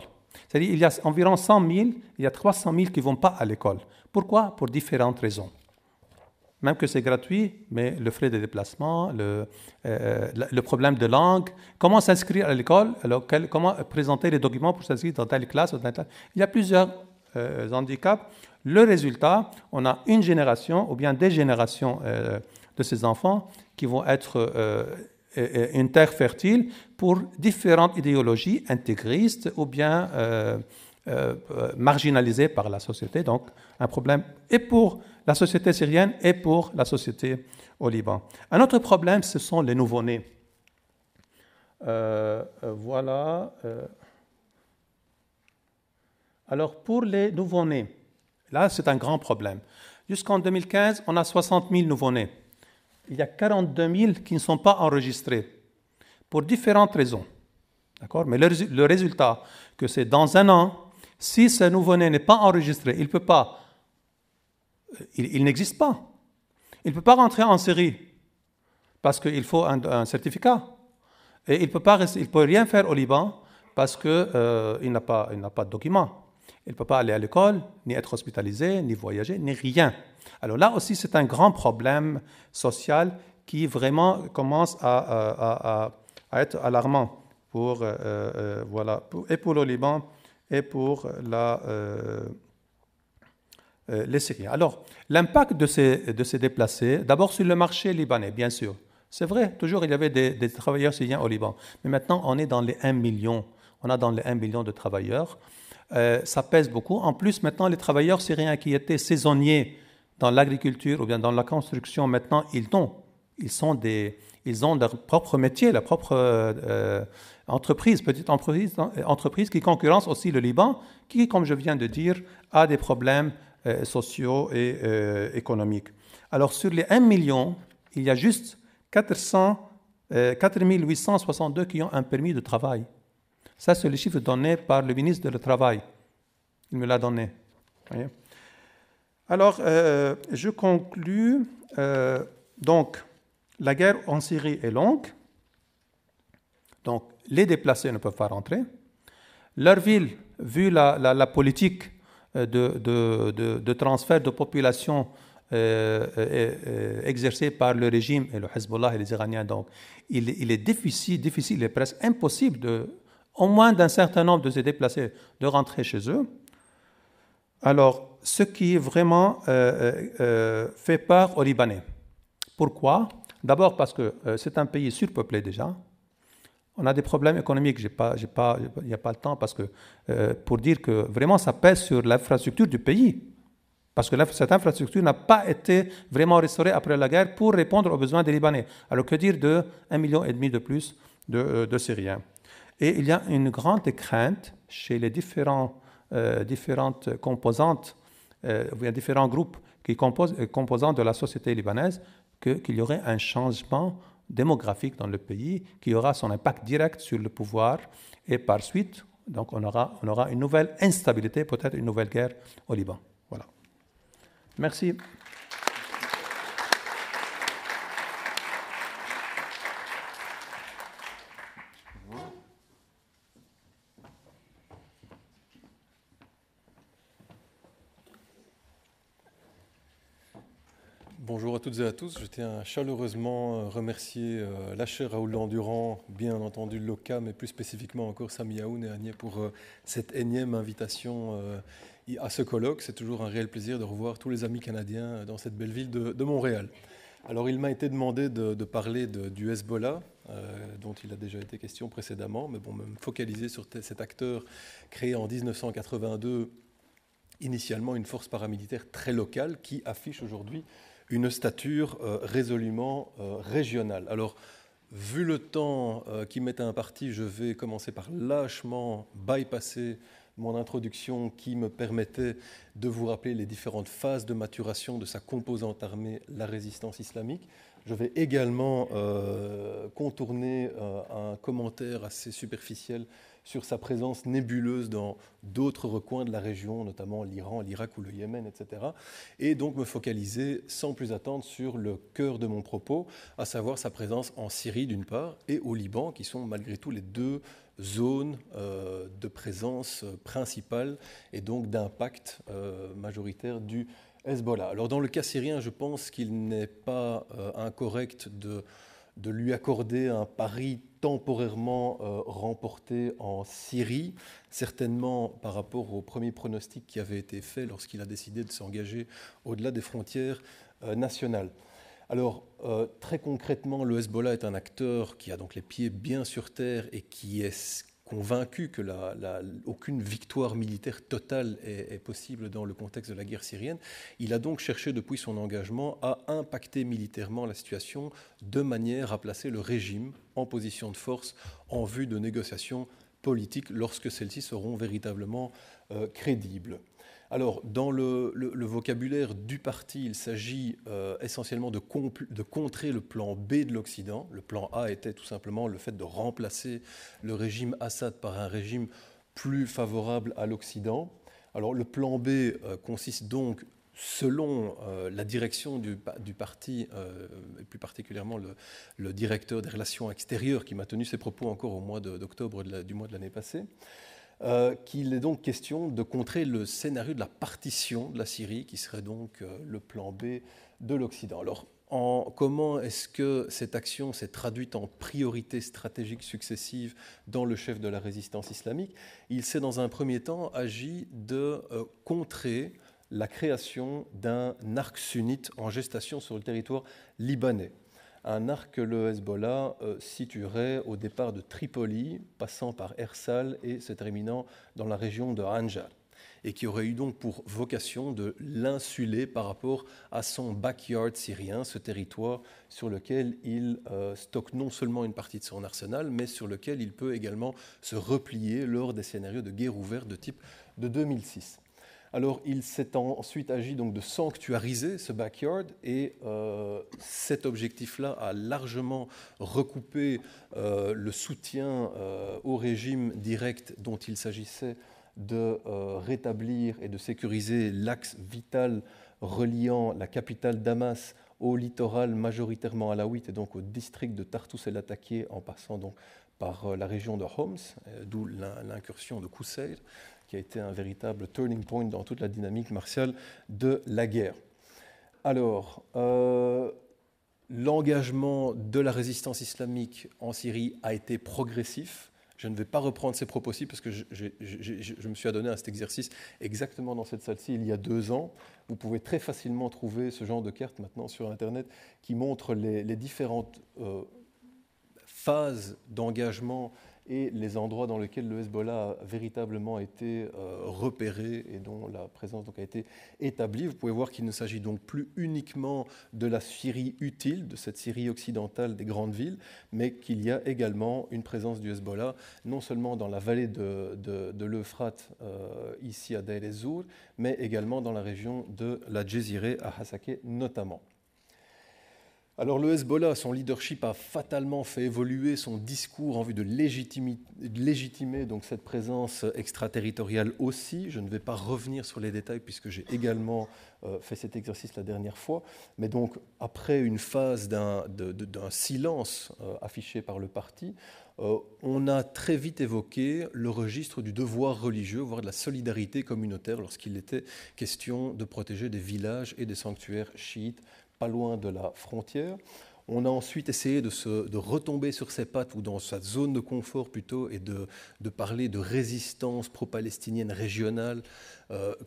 C'est-à-dire qu'il y a environ 100 000, il y a 300 000 qui ne vont pas à l'école. Pourquoi? Pour différentes raisons. Même que c'est gratuit, mais le frais de déplacement, le problème de langue, comment s'inscrire à l'école, alors comment présenter les documents pour s'inscrire dans telle classe ou dans telle... Il y a plusieurs handicaps. Le résultat, on a une génération ou bien des générations de ces enfants qui vont être une terre fertile pour différentes idéologies intégristes ou bien marginalisés par la société. Donc, un problème et pour la société syrienne et pour la société au Liban. Un autre problème, ce sont les nouveau-nés. Voilà. Alors, pour les nouveau-nés, là, c'est un grand problème. Jusqu'en 2015, on a 60 000 nouveau-nés. Il y a 42 000 qui ne sont pas enregistrés pour différentes raisons. D'accord? Mais le résultat, que c'est dans un an, si ce nouveau-né n'est pas enregistré, il peut pas, il n'existe pas. Il ne peut pas rentrer en Syrie parce qu'il faut un certificat. Et il ne peut rien faire au Liban parce qu'il n'a pas de document. Il ne peut pas aller à l'école, ni être hospitalisé, ni voyager, ni rien. Alors là aussi, c'est un grand problème social qui vraiment commence à être alarmant et pour le Liban et pour les Syriens. Alors, l'impact de ces déplacés, d'abord sur le marché libanais, bien sûr. C'est vrai, toujours il y avait des travailleurs syriens au Liban. Mais maintenant, on est dans les 1 million. On a dans les 1 million de travailleurs. Ça pèse beaucoup. En plus, maintenant, les travailleurs syriens qui étaient saisonniers dans l'agriculture ou bien dans la construction, maintenant, ils ont leur propre métier, leur propre entreprise, petite entreprise qui concurrence aussi le Liban, qui, comme je viens de dire, a des problèmes sociaux et économiques. Alors, sur les 1 million, il y a juste 4 862 qui ont un permis de travail. Ça, c'est le chiffre donné par le ministre du Travail. Il me l'a donné. Voyez. Alors, je conclus. Donc, la guerre en Syrie est longue. Donc, les déplacés ne peuvent pas rentrer. Leur ville, vu la politique de transfert de population exercée par le régime et le Hezbollah et les Iraniens, donc, il est difficile, il est presque impossible au moins d'un certain nombre de ces déplacés de rentrer chez eux. Alors, ce qui vraiment fait peur aux Libanais. Pourquoi? D'abord parce que c'est un pays surpeuplé déjà. On a des problèmes économiques. Il n'y a pas le temps parce que, pour dire que vraiment ça pèse sur l'infrastructure du pays. Parce que cette infrastructure n'a pas été vraiment restaurée après la guerre pour répondre aux besoins des Libanais. Alors que dire de 1,5 million de plus de Syriens? Et il y a une grande crainte chez les différentes composantes, différents groupes composants de la société libanaise, qu'il y aurait un changement démographique dans le pays qui aura son impact direct sur le pouvoir et par suite, donc on aura une nouvelle instabilité, peut-être une nouvelle guerre au Liban. Voilà. Merci. Bonjour à toutes et à tous. Je tiens à chaleureusement remercier Lacher, Raoul Dandurand, bien entendu l'OCA, mais plus spécifiquement encore Sami Aoun et Agnès pour cette énième invitation à ce colloque. C'est toujours un réel plaisir de revoir tous les amis canadiens dans cette belle ville de Montréal. Alors il m'a été demandé de parler du Hezbollah, dont il a déjà été question précédemment, mais bon, me focaliser sur cet acteur créé en 1982, initialement une force paramilitaire très locale qui affiche aujourd'hui une stature résolument régionale. Alors, vu le temps qui m'est imparti, je vais commencer par lâchement bypasser mon introduction qui me permettait de vous rappeler les différentes phases de maturation de sa composante armée, la résistance islamique. Je vais également contourner un commentaire assez superficiel sur sa présence nébuleuse dans d'autres recoins de la région, notamment l'Iran, l'Irak ou le Yémen, etc. Et donc me focaliser sans plus attendre sur le cœur de mon propos, à savoir sa présence en Syrie d'une part et au Liban, qui sont malgré tout les deux zones de présence principale et donc d'impact majoritaire du Hezbollah. Alors dans le cas syrien, je pense qu'il n'est pas incorrect de lui accorder un pari temporairement remporté en Syrie, certainement par rapport au premier pronostic qui avait été fait lorsqu'il a décidé de s'engager au-delà des frontières nationales. Alors, très concrètement, le Hezbollah est un acteur qui a donc les pieds bien sur terre et qui est convaincu que aucune victoire militaire totale est possible dans le contexte de la guerre syrienne. Il a donc cherché depuis son engagement à impacter militairement la situation de manière à placer le régime en position de force en vue de négociations politiques lorsque celles-ci seront véritablement crédibles. Alors, dans le vocabulaire du parti, il s'agit essentiellement de contrer le plan B de l'Occident. Le plan A était tout simplement le fait de remplacer le régime Assad par un régime plus favorable à l'Occident. Alors, le plan B consiste donc, selon la direction du parti, et plus particulièrement le directeur des relations extérieures, qui m'a tenu ses propos encore au mois d'octobre du mois de l'année passée, qu'il est donc question de contrer le scénario de la partition de la Syrie, qui serait donc le plan B de l'Occident. Alors, comment est-ce que cette action s'est traduite en priorités stratégiques successives dans le chef de la résistance islamique? Il s'est dans un premier temps agi de contrer la création d'un arc sunnite en gestation sur le territoire libanais. Un arc que le Hezbollah situerait au départ de Tripoli, passant par Ersal et se terminant dans la région de Anja, et qui aurait eu donc pour vocation de l'insuler par rapport à son backyard syrien, ce territoire sur lequel il stocke non seulement une partie de son arsenal, mais sur lequel il peut également se replier lors des scénarios de guerre ouverte de type de 2006. Alors, il s'est ensuite agi donc de sanctuariser ce backyard et cet objectif-là a largement recoupé le soutien au régime direct dont il s'agissait de rétablir et de sécuriser l'axe vital reliant la capitale Damas au littoral majoritairement alaouite et donc au district de Tartus el Latakia en passant donc par la région de Homs, d'où l'incursion de Qusayr, qui a été un véritable turning point dans toute la dynamique martiale de la guerre. Alors, l'engagement de la résistance islamique en Syrie a été progressif. Je ne vais pas reprendre ces propos-ci parce que je me suis adonné à cet exercice exactement dans cette salle-ci il y a 2 ans. Vous pouvez très facilement trouver ce genre de carte maintenant sur Internet qui montre les différentes phases d'engagement et les endroits dans lesquels le Hezbollah a véritablement été repéré et dont la présence donc a été établie. Vous pouvez voir qu'il ne s'agit donc plus uniquement de la Syrie utile, de cette Syrie occidentale des grandes villes, mais qu'il y a également une présence du Hezbollah, non seulement dans la vallée de l'Euphrate, ici à Deir ez-Zour, mais également dans la région de la Djezireh, à Hasakeh notamment. Alors le Hezbollah, son leadership a fatalement fait évoluer son discours en vue de légitimer donc cette présence extraterritoriale aussi. Je ne vais pas revenir sur les détails puisque j'ai également fait cet exercice la dernière fois. Mais donc après une phase d'un silence affiché par le parti, on a très vite évoqué le registre du devoir religieux, voire de la solidarité communautaire lorsqu'il était question de protéger des villages et des sanctuaires chiites pas loin de la frontière. On a ensuite essayé de retomber sur ses pattes ou dans sa zone de confort plutôt et de parler de résistance pro-palestinienne régionale,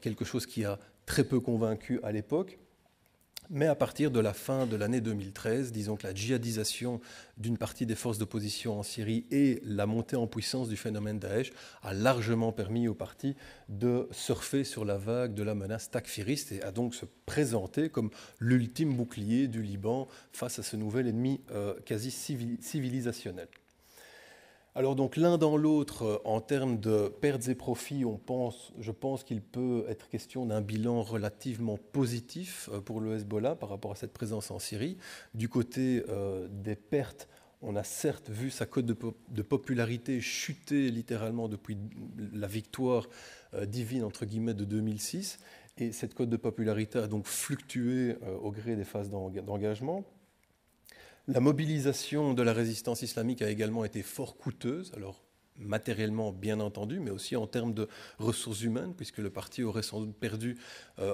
quelque chose qui a très peu convaincu à l'époque. Mais à partir de la fin de l'année 2013, disons que la djihadisation d'une partie des forces d'opposition en Syrie et la montée en puissance du phénomène Daesh a largement permis au parti de surfer sur la vague de la menace takfiriste et a donc se présenter comme l'ultime bouclier du Liban face à ce nouvel ennemi quasi civilisationnel. Alors donc l'un dans l'autre, en termes de pertes et profits, je pense qu'il peut être question d'un bilan relativement positif pour le Hezbollah par rapport à cette présence en Syrie. Du côté des pertes, on a certes vu sa cote de popularité chuter littéralement depuis la victoire divine entre guillemets de 2006, et cette cote de popularité a donc fluctué au gré des phases d'engagement. La mobilisation de la résistance islamique a également été fort coûteuse, alors matériellement bien entendu, mais aussi en termes de ressources humaines, puisque le parti aurait sans doute perdu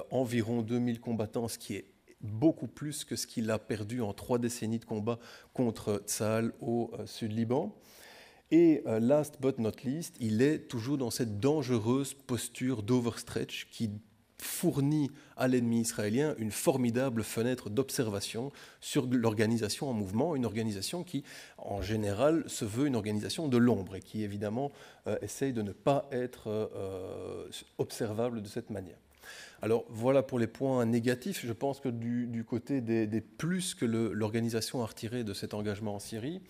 environ 2000 combattants, ce qui est beaucoup plus que ce qu'il a perdu en 3 décennies de combat contre Tsahal au Sud-Liban. Et last but not least, il est toujours dans cette dangereuse posture d'overstretch qui fournit à l'ennemi israélien une formidable fenêtre d'observation sur l'organisation en mouvement, une organisation qui, en général, se veut une organisation de l'ombre et qui, évidemment, essaye de ne pas être observable de cette manière. Alors voilà pour les points négatifs. Je pense que du côté des plus que l'organisation a retiré de cet engagement en Syrie,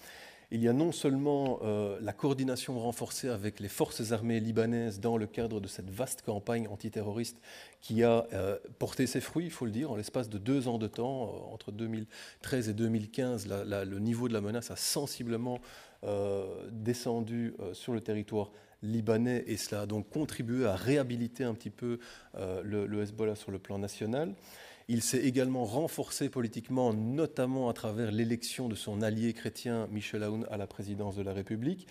il y a non seulement la coordination renforcée avec les forces armées libanaises dans le cadre de cette vaste campagne antiterroriste qui a porté ses fruits, il faut le dire, en l'espace de 2 ans de temps, entre 2013 et 2015, le niveau de la menace a sensiblement descendu sur le territoire libanais et cela a donc contribué à réhabiliter un petit peu le Hezbollah sur le plan national. Il s'est également renforcé politiquement, notamment à travers l'élection de son allié chrétien Michel Aoun à la présidence de la République.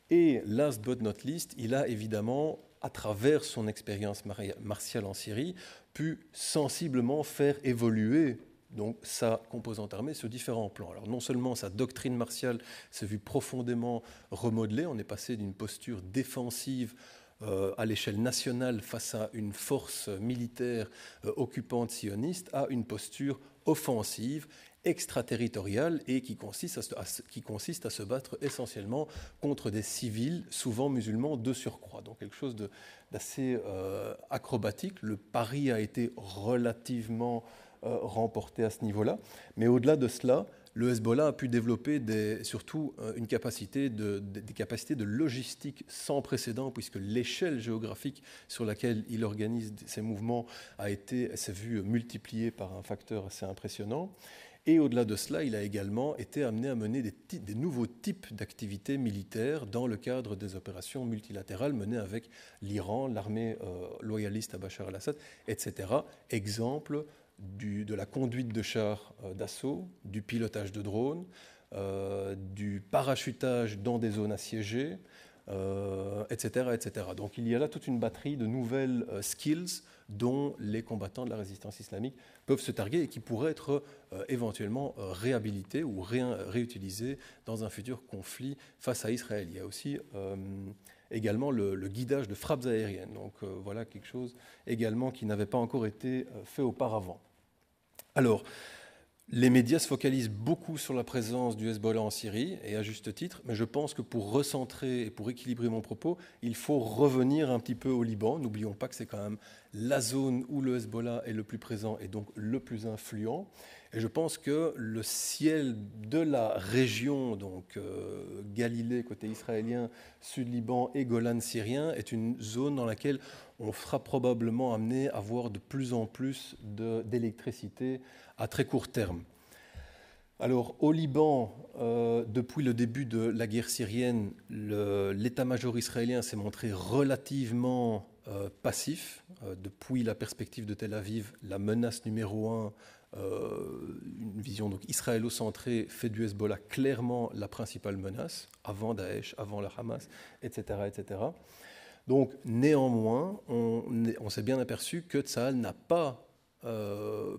Et last but not least, il a évidemment, à travers son expérience martiale en Syrie, pu sensiblement faire évoluer donc sa composante armée sur différents plans. Alors non seulement sa doctrine martiale s'est vue profondément remodelée, on est passé d'une posture défensive à l'échelle nationale face à une force militaire occupante sioniste à une posture offensive, extraterritoriale et qui consiste à se battre essentiellement contre des civils, souvent musulmans de surcroît. Donc quelque chose d'assez acrobatique. Le pari a été relativement remporté à ce niveau-là. Mais au-delà de cela, le Hezbollah a pu développer surtout des capacités de logistique sans précédent, puisque l'échelle géographique sur laquelle il organise ses mouvements s'est vue multipliée par un facteur assez impressionnant. Et au-delà de cela, il a également été amené à mener des nouveaux types d'activités militaires dans le cadre des opérations multilatérales menées avec l'Iran, l'armée loyaliste à Bachar al-Assad, etc. Exemple de la conduite de chars d'assaut, du pilotage de drones, du parachutage dans des zones assiégées, etc., etc. Donc il y a là toute une batterie de nouvelles skills dont les combattants de la résistance islamique peuvent se targuer et qui pourraient être éventuellement réhabilités ou réutilisés dans un futur conflit face à Israël. Il y a aussi également le guidage de frappes aériennes. Donc voilà quelque chose également qui n'avait pas encore été fait auparavant. Alors, les médias se focalisent beaucoup sur la présence du Hezbollah en Syrie, et à juste titre, mais je pense que pour recentrer et pour équilibrer mon propos, il faut revenir un petit peu au Liban. N'oublions pas que c'est quand même la zone où le Hezbollah est le plus présent et donc le plus influent. Et je pense que le ciel de la région, donc Galilée côté israélien, Sud-Liban et Golan syrien, est une zone dans laquelle on sera probablement amené à voir de plus en plus d'électricité à très court terme. Alors au Liban, depuis le début de la guerre syrienne, l'état-major israélien s'est montré relativement passif. Depuis la perspective de Tel Aviv, la menace numéro 1, une vision donc israélo-centrée, fait du Hezbollah clairement la principale menace, avant Daesh, avant le Hamas, etc. etc. Donc néanmoins, on s'est bien aperçu que Tsahal n'a pas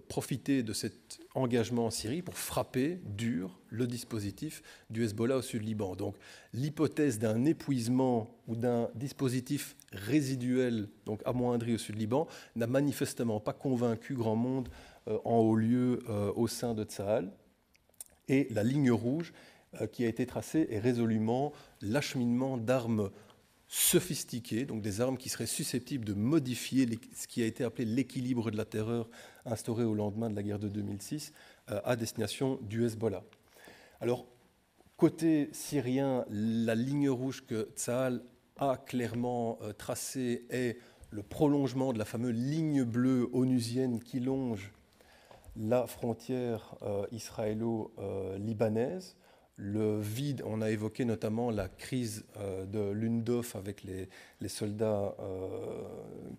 profité de cet engagement en Syrie pour frapper dur le dispositif du Hezbollah au sud-Liban. Donc l'hypothèse d'un épuisement ou d'un dispositif résiduel, donc amoindri au sud-Liban, n'a manifestement pas convaincu grand monde en haut lieu au sein de Tsahal. Et la ligne rouge qui a été tracée est résolument l'acheminement d'armes sophistiquées, donc des armes qui seraient susceptibles de modifier ce qui a été appelé l'équilibre de la terreur instauré au lendemain de la guerre de 2006 à destination du Hezbollah. Alors, côté syrien, la ligne rouge que Tsahal a clairement tracée est le prolongement de la fameuse ligne bleue onusienne qui longe la frontière israélo-libanaise. Le vide, on a évoqué notamment la crise de Lundov avec les soldats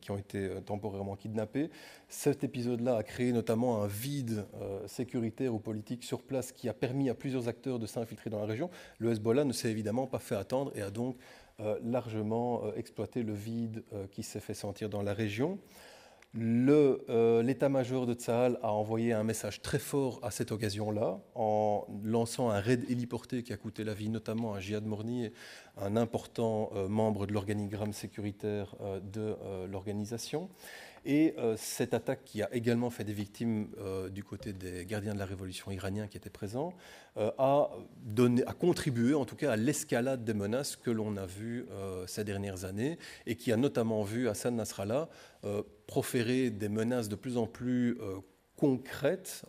qui ont été temporairement kidnappés. Cet épisode-là a créé notamment un vide sécuritaire ou politique sur place qui a permis à plusieurs acteurs de s'infiltrer dans la région. Le Hezbollah ne s'est évidemment pas fait attendre et a donc largement exploité le vide qui s'est fait sentir dans la région. L'état-major de Tsahal a envoyé un message très fort à cette occasion-là en lançant un raid héliporté qui a coûté la vie notamment à Jihad Morni, un important membre de l'organigramme sécuritaire de l'organisation. Et cette attaque qui a également fait des victimes du côté des gardiens de la révolution iraniens qui étaient présents, a contribué en tout cas à l'escalade des menaces que l'on a vues ces dernières années et qui a notamment vu Hassan Nasrallah proférer des menaces de plus en plus concrètes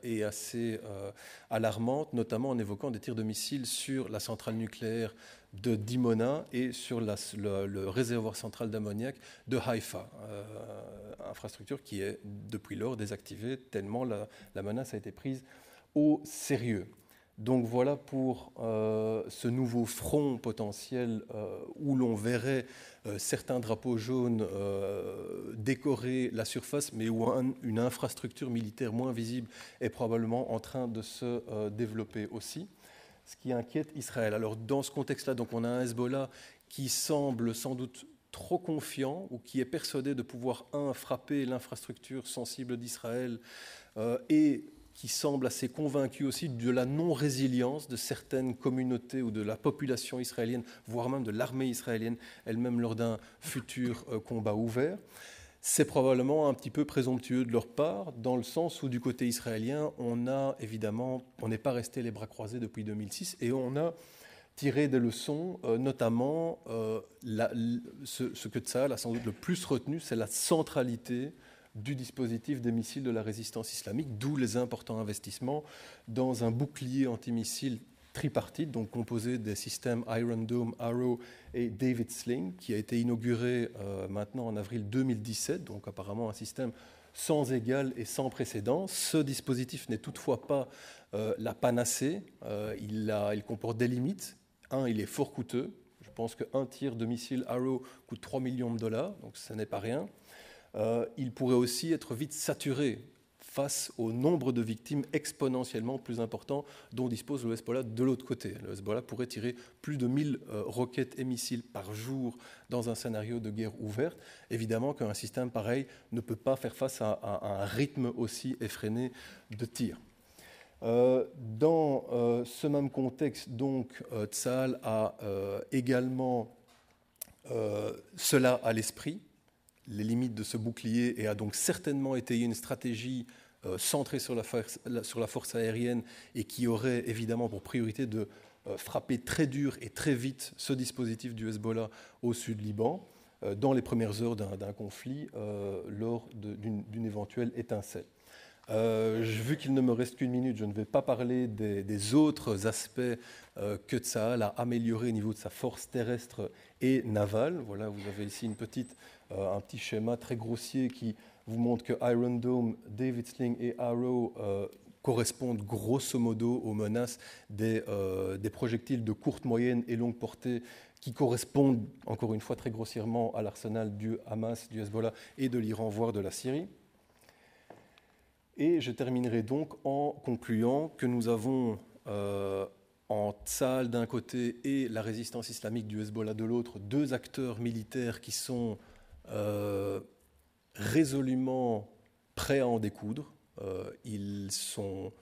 et assez alarmantes, notamment en évoquant des tirs de missiles sur la centrale nucléaire de Dimona et sur le réservoir central d'ammoniac de Haïfa, infrastructure qui est depuis lors désactivée tellement la menace a été prise au sérieux. Donc voilà pour ce nouveau front potentiel où l'on verrait certains drapeaux jaunes décorer la surface, mais où une infrastructure militaire moins visible est probablement en train de se développer aussi, ce qui inquiète Israël. Alors dans ce contexte-là, donc on a un Hezbollah qui semble sans doute trop confiant ou qui est persuadé de pouvoir, frapper l'infrastructure sensible d'Israël et qui semble assez convaincu aussi de la non-résilience de certaines communautés ou de la population israélienne, voire même de l'armée israélienne elle-même lors d'un futur combat ouvert. C'est probablement un petit peu présomptueux de leur part, dans le sens où du côté israélien, on n'est pas resté les bras croisés depuis 2006 et on a tiré des leçons, notamment ce que Tsahal a sans doute le plus retenu, c'est la centralité du dispositif des missiles de la résistance islamique, d'où les importants investissements dans un bouclier antimissile tripartite, donc composé des systèmes Iron Dome, Arrow et David Sling, qui a été inauguré maintenant en avril 2017, donc apparemment un système sans égal et sans précédent. Ce dispositif n'est toutefois pas la panacée, il comporte des limites. Il est fort coûteux, je pense qu'un tir de missile Arrow coûte $3 millions, donc ce n'est pas rien. Il pourrait aussi être vite saturé face au nombre de victimes exponentiellement plus important dont dispose le Hezbollah de l'autre côté. Le Hezbollah pourrait tirer plus de 1000 roquettes et missiles par jour dans un scénario de guerre ouverte. Évidemment qu'un système pareil ne peut pas faire face à un rythme aussi effréné de tir. Dans ce même contexte, donc, Tsahal a également cela à l'esprit, les limites de ce bouclier, et a donc certainement étayé une stratégie centrée sur la force aérienne et qui aurait évidemment pour priorité de frapper très dur et très vite ce dispositif du Hezbollah au sud Liban dans les premières heures d'un conflit lors d'une éventuelle étincelle. Vu qu'il ne me reste qu'une minute, je ne vais pas parler des autres aspects que Tsahal a améliorés au niveau de sa force terrestre et navale. Voilà, vous avez ici un petit schéma très grossier qui vous montre que Iron Dome, David Sling et Arrow correspondent grosso modo aux menaces des projectiles de courte, moyenne et longue portée qui correspondent, encore une fois très grossièrement, à l'arsenal du Hamas, du Hezbollah et de l'Iran, voire de la Syrie. Et je terminerai donc en concluant que nous avons en Tsahal d'un côté et la résistance islamique du Hezbollah de l'autre, deux acteurs militaires qui sont résolument prêts à en découdre. Ils sont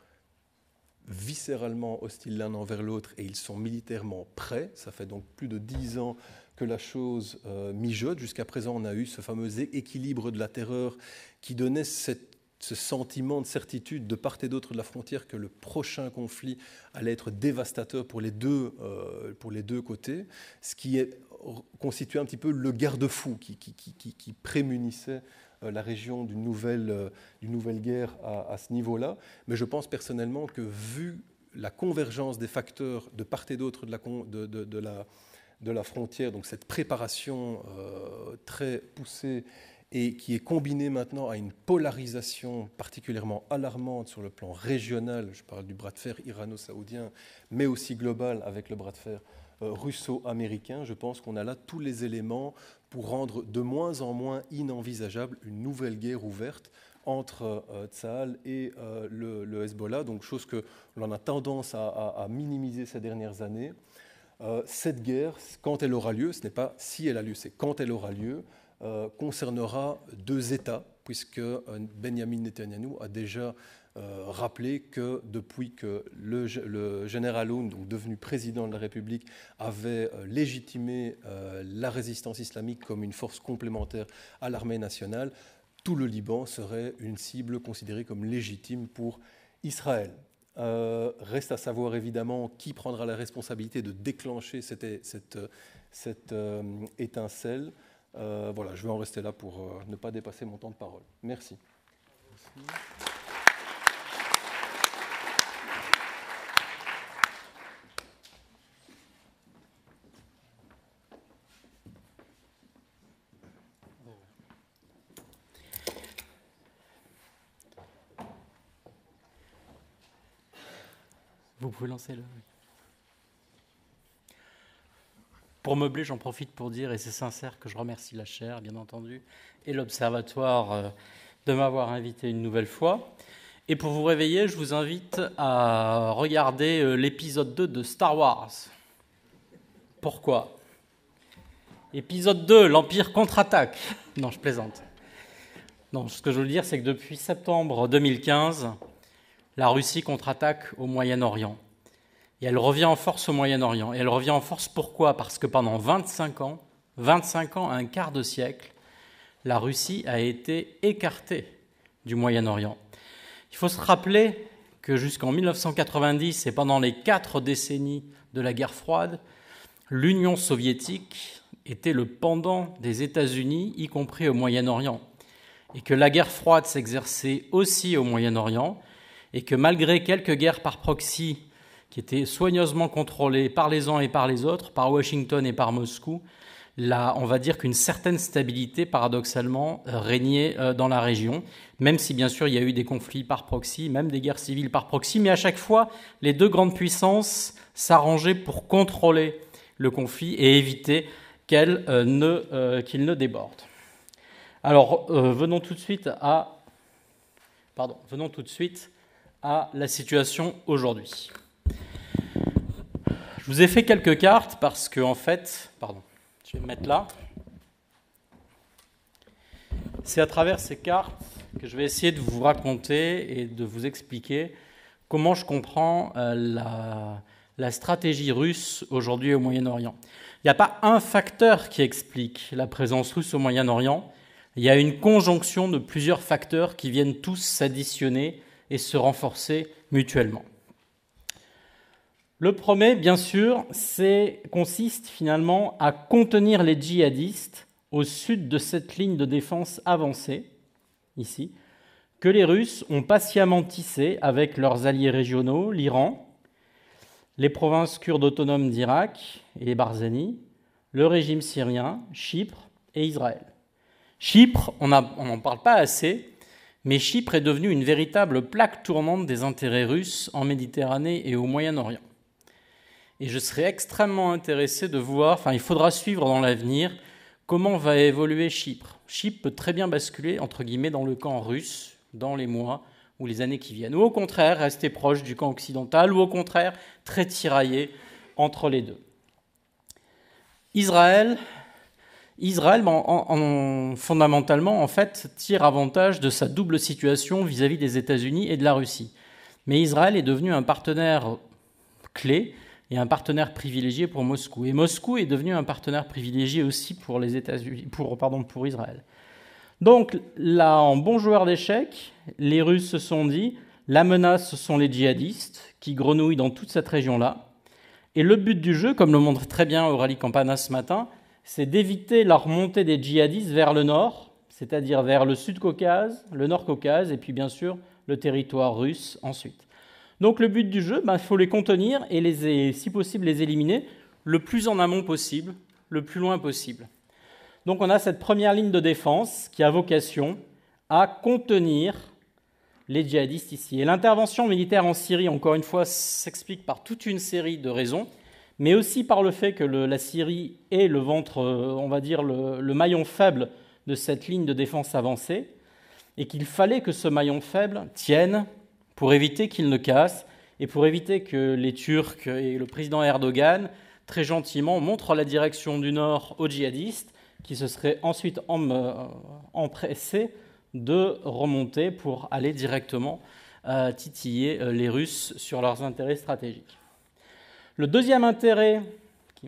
viscéralement hostiles l'un envers l'autre et ils sont militairement prêts. Ça fait donc plus de 10 ans que la chose mijote. Jusqu'à présent, on a eu ce fameux équilibre de la terreur qui donnait ce sentiment de certitude de part et d'autre de la frontière que le prochain conflit allait être dévastateur pour les deux côtés, ce qui constituait un petit peu le garde-fou qui prémunissait la région d'une nouvelle guerre à ce niveau-là. Mais je pense personnellement que vu la convergence des facteurs de part et d'autre de la frontière, donc cette préparation très poussée et qui est combinée maintenant à une polarisation particulièrement alarmante sur le plan régional, je parle du bras de fer irano-saoudien, mais aussi global avec le bras de fer russo-américain, je pense qu'on a là tous les éléments pour rendre de moins en moins inenvisageable une nouvelle guerre ouverte entre Tsahal et le Hezbollah, donc chose que l'on a tendance à minimiser ces dernières années. Cette guerre, quand elle aura lieu, ce n'est pas si elle a lieu, c'est quand elle aura lieu, concernera deux États, puisque Benjamin Netanyahou a déjà rappelé que depuis que le général Aoun, donc devenu président de la République, avait légitimé la résistance islamique comme une force complémentaire à l'armée nationale, tout le Liban serait une cible considérée comme légitime pour Israël. Reste à savoir évidemment qui prendra la responsabilité de déclencher cette étincelle. Voilà, je vais en rester là pour ne pas dépasser mon temps de parole. Merci. Vous pouvez lancer le... Pour meubler, j'en profite pour dire, et c'est sincère, que je remercie la chaire, bien entendu, et l'Observatoire de m'avoir invité une nouvelle fois. Et pour vous réveiller, je vous invite à regarder l'épisode 2 de Star Wars. Pourquoi ? Épisode 2, l'Empire contre-attaque. Non, je plaisante. Non, ce que je veux dire, c'est que depuis septembre 2015, la Russie contre-attaque au Moyen-Orient. Et elle revient en force au Moyen-Orient. Et elle revient en force pourquoi ? Parce que pendant 25 ans, un quart de siècle, la Russie a été écartée du Moyen-Orient. Il faut se rappeler que jusqu'en 1990 et pendant les 4 décennies de la guerre froide, l'Union soviétique était le pendant des États-Unis, y compris au Moyen-Orient. Et que la guerre froide s'exerçait aussi au Moyen-Orient, et que malgré quelques guerres par proxy qui étaient soigneusement contrôlées par les uns et par les autres, par Washington et par Moscou, là, on va dire qu'une certaine stabilité, paradoxalement, régnait dans la région, même si, bien sûr, il y a eu des conflits par proxy, même des guerres civiles par proxy, mais à chaque fois, les deux grandes puissances s'arrangeaient pour contrôler le conflit et éviter qu'il ne déborde. Alors, venons tout de suite à la situation aujourd'hui. Je vous ai fait quelques cartes parce que, en fait, je vais me mettre là. C'est à travers ces cartes que je vais essayer de vous raconter et de vous expliquer comment je comprends la stratégie russe aujourd'hui au Moyen-Orient. Il n'y a pas un facteur qui explique la présence russe au Moyen-Orient. Il y a une conjonction de plusieurs facteurs qui viennent tous s'additionner et se renforcer mutuellement. Le premier, bien sûr, consiste finalement à contenir les djihadistes au sud de cette ligne de défense avancée, ici, que les Russes ont patiemment tissée avec leurs alliés régionaux, l'Iran, les provinces kurdes autonomes d'Irak et les Barzani, le régime syrien, Chypre et Israël. Chypre, on n'en parle pas assez, mais Chypre est devenue une véritable plaque tournante des intérêts russes en Méditerranée et au Moyen-Orient. Et je serais extrêmement intéressé de voir, il faudra suivre dans l'avenir, comment va évoluer Chypre. Chypre peut très bien basculer, entre guillemets, dans le camp russe dans les mois ou les années qui viennent. Ou au contraire, rester proche du camp occidental, ou au contraire, très tiraillé entre les deux. Israël fondamentalement, en fait, tire avantage de sa double situation vis-à-vis des États-Unis et de la Russie. Mais Israël est devenu un partenaire clé et un partenaire privilégié pour Moscou. Et Moscou est devenu un partenaire privilégié aussi pour les États-Unis, pour Israël. Donc là, en bon joueur d'échecs, les Russes se sont dit la menace, ce sont les djihadistes qui grenouillent dans toute cette région-là. Et le but du jeu, comme le montre très bien Aurélie Campana ce matin, c'est d'éviter la remontée des djihadistes vers le nord, c'est-à-dire vers le Sud-Caucase, le Nord-Caucase, et puis bien sûr le territoire russe ensuite. Donc le but du jeu, il faut les contenir et si possible les éliminer le plus en amont possible, le plus loin possible. Donc on a cette première ligne de défense qui a vocation à contenir les djihadistes ici. Et l'intervention militaire en Syrie, encore une fois, s'explique par toute une série de raisons, mais aussi par le fait que la Syrie est le ventre, on va dire, le maillon faible de cette ligne de défense avancée, et qu'il fallait que ce maillon faible tienne pour éviter qu'il ne casse, et pour éviter que les Turcs et le président Erdogan, très gentiment, montrent la direction du nord aux djihadistes, qui se seraient ensuite empressés de remonter pour aller directement titiller les Russes sur leurs intérêts stratégiques. Le deuxième intérêt,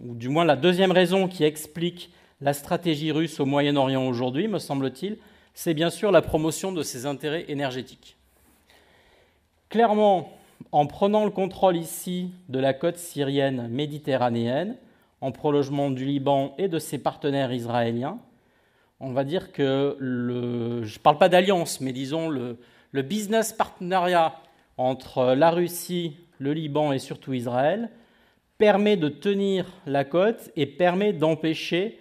ou du moins la deuxième raison qui explique la stratégie russe au Moyen-Orient aujourd'hui, me semble-t-il, c'est bien sûr la promotion de ses intérêts énergétiques. Clairement, en prenant le contrôle ici de la côte syrienne méditerranéenne, en prolongement du Liban et de ses partenaires israéliens, on va dire que je ne parle pas d'alliance, mais disons le business partenariat entre la Russie, le Liban et surtout Israël permet de tenir la côte et permet d'empêcher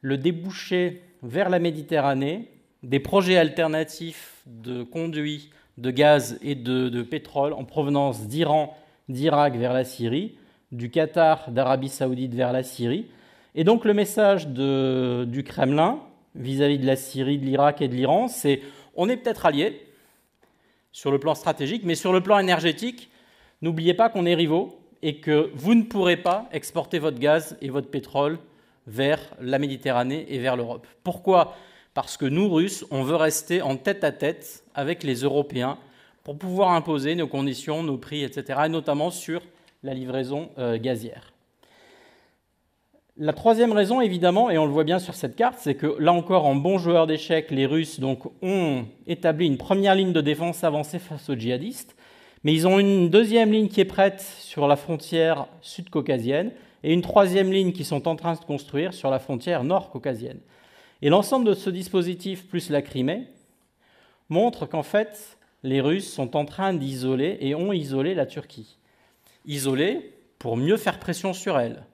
le débouché vers la Méditerranée des projets alternatifs de conduits de gaz et de pétrole en provenance d'Iran, d'Irak vers la Syrie, du Qatar, d'Arabie Saoudite vers la Syrie. Et donc le message du Kremlin vis-à-vis de la Syrie, de l'Irak et de l'Iran, c'est on est peut-être alliés sur le plan stratégique, mais sur le plan énergétique, n'oubliez pas qu'on est rivaux et que vous ne pourrez pas exporter votre gaz et votre pétrole vers la Méditerranée et vers l'Europe. Pourquoi ? Parce que nous, Russes, on veut rester en tête-à-tête avec les Européens pour pouvoir imposer nos conditions, nos prix, etc., et notamment sur la livraison gazière. La troisième raison, évidemment, et on le voit bien sur cette carte, c'est que là encore, en bons joueurs d'échecs, les Russes donc, ont établi une première ligne de défense avancée face aux djihadistes, mais ils ont une deuxième ligne qui est prête sur la frontière sud-caucasienne et une troisième ligne qui sont en train de se construire sur la frontière nord-caucasienne. Et l'ensemble de ce dispositif, plus la Crimée, montre qu'en fait, les Russes sont en train d'isoler et ont isolé la Turquie. Isolée pour mieux faire pression sur elle,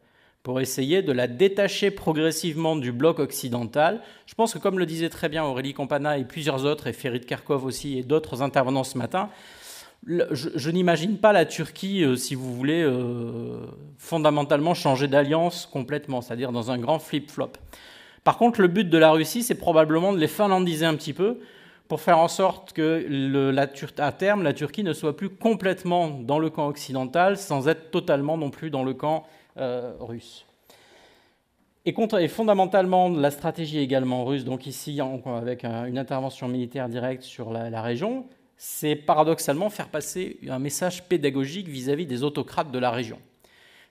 pour essayer de la détacher progressivement du bloc occidental. Je pense que, comme le disait très bien Aurélie Campana et plusieurs autres, et Ferit Kerkov aussi, et d'autres intervenants ce matin, je n'imagine pas la Turquie, si vous voulez, fondamentalement changer d'alliance complètement, c'est-à-dire dans un grand flip-flop. Par contre, le but de la Russie, c'est probablement de les finlandiser un petit peu pour faire en sorte que, à terme, la Turquie ne soit plus complètement dans le camp occidental, sans être totalement non plus dans le camp russe. Et fondamentalement, la stratégie également russe, donc ici avec une intervention militaire directe sur la région, c'est paradoxalement faire passer un message pédagogique vis-à-vis des autocrates de la région.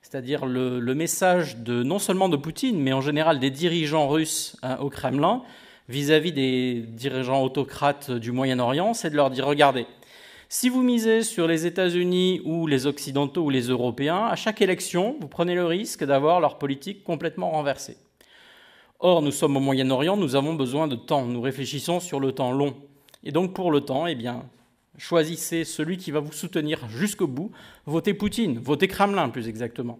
C'est-à-dire le message non seulement de Poutine, mais en général des dirigeants russes au Kremlin, vis-à-vis des dirigeants autocrates du Moyen-Orient, c'est de leur dire, regardez, si vous misez sur les États-Unis ou les Occidentaux ou les Européens, à chaque élection, vous prenez le risque d'avoir leur politique complètement renversée. Or, nous sommes au Moyen-Orient, nous avons besoin de temps, nous réfléchissons sur le temps long. Et donc, pour le temps, eh bien, choisissez celui qui va vous soutenir jusqu'au bout, votez Poutine, votez Kremlin plus exactement.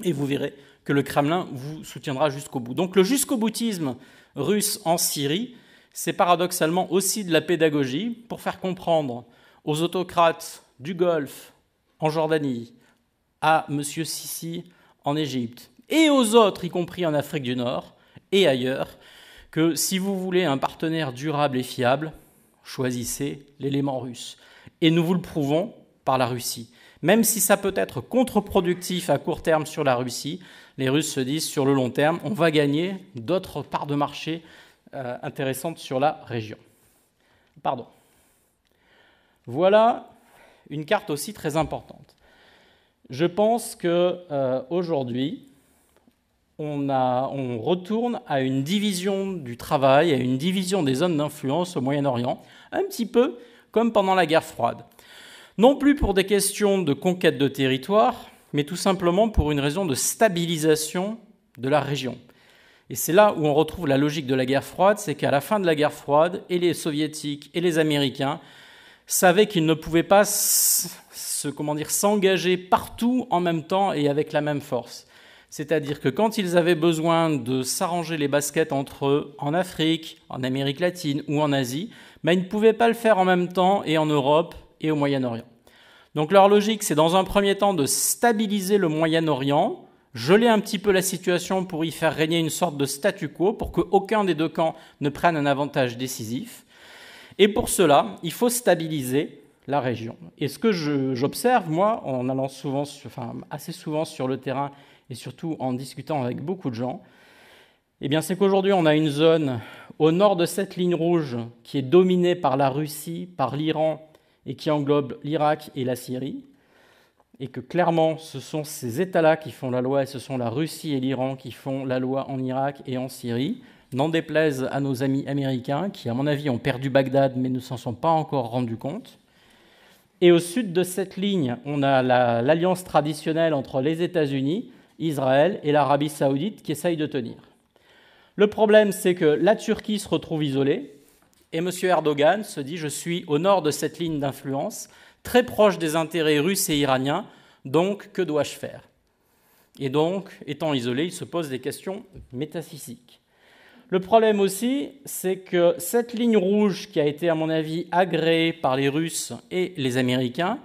Et vous verrez que le Kremlin vous soutiendra jusqu'au bout. Donc le jusqu'au-boutisme russe en Syrie, c'est paradoxalement aussi de la pédagogie pour faire comprendre aux autocrates du Golfe, en Jordanie, à M. Sisi en Égypte, et aux autres, y compris en Afrique du Nord et ailleurs, que si vous voulez un partenaire durable et fiable, choisissez l'élément russe. Et nous vous le prouvons par la Russie. Même si ça peut être contre-productif à court terme sur la Russie, les Russes se disent sur le long terme, on va gagner d'autres parts de marché intéressantes sur la région. Pardon. Voilà une carte aussi très importante. Je pense qu'aujourd'hui, on retourne à une division du travail, à une division des zones d'influence au Moyen-Orient, un petit peu comme pendant la guerre froide. Non plus pour des questions de conquête de territoire, mais tout simplement pour une raison de stabilisation de la région. Et c'est là où on retrouve la logique de la guerre froide, c'est qu'à la fin de la guerre froide, et les Soviétiques et les Américains savaient qu'ils ne pouvaient pas s'engager partout en même temps et avec la même force. C'est-à-dire que quand ils avaient besoin de s'arranger les baskets entre eux en Afrique, en Amérique latine ou en Asie, ils ne pouvaient pas le faire en même temps et en Europe et au Moyen-Orient. Donc leur logique, c'est dans un premier temps de stabiliser le Moyen-Orient, geler un petit peu la situation pour y faire régner une sorte de statu quo, pour qu'aucun des deux camps ne prenne un avantage décisif. Et pour cela, il faut stabiliser la région. Et ce que j'observe, moi, en allant assez souvent sur le terrain et surtout en discutant avec beaucoup de gens, eh bien, c'est qu'aujourd'hui, on a une zone au nord de cette ligne rouge qui est dominée par la Russie, par l'Iran, et qui englobe l'Irak et la Syrie, et que clairement, ce sont ces États-là qui font la loi, et ce sont la Russie et l'Iran qui font la loi en Irak et en Syrie, n'en déplaise à nos amis américains, qui, à mon avis, ont perdu Bagdad, mais ne s'en sont pas encore rendus compte. Et au sud de cette ligne, on a l'alliance traditionnelle entre les États-Unis, Israël et l'Arabie saoudite qui essaye de tenir. Le problème, c'est que la Turquie se retrouve isolée, et M. Erdogan se dit « je suis au nord de cette ligne d'influence, très proche des intérêts russes et iraniens, donc que dois-je faire ?» Et donc, étant isolé, il se pose des questions métaphysiques. Le problème aussi, c'est que cette ligne rouge qui a été, à mon avis, agréée par les Russes et les Américains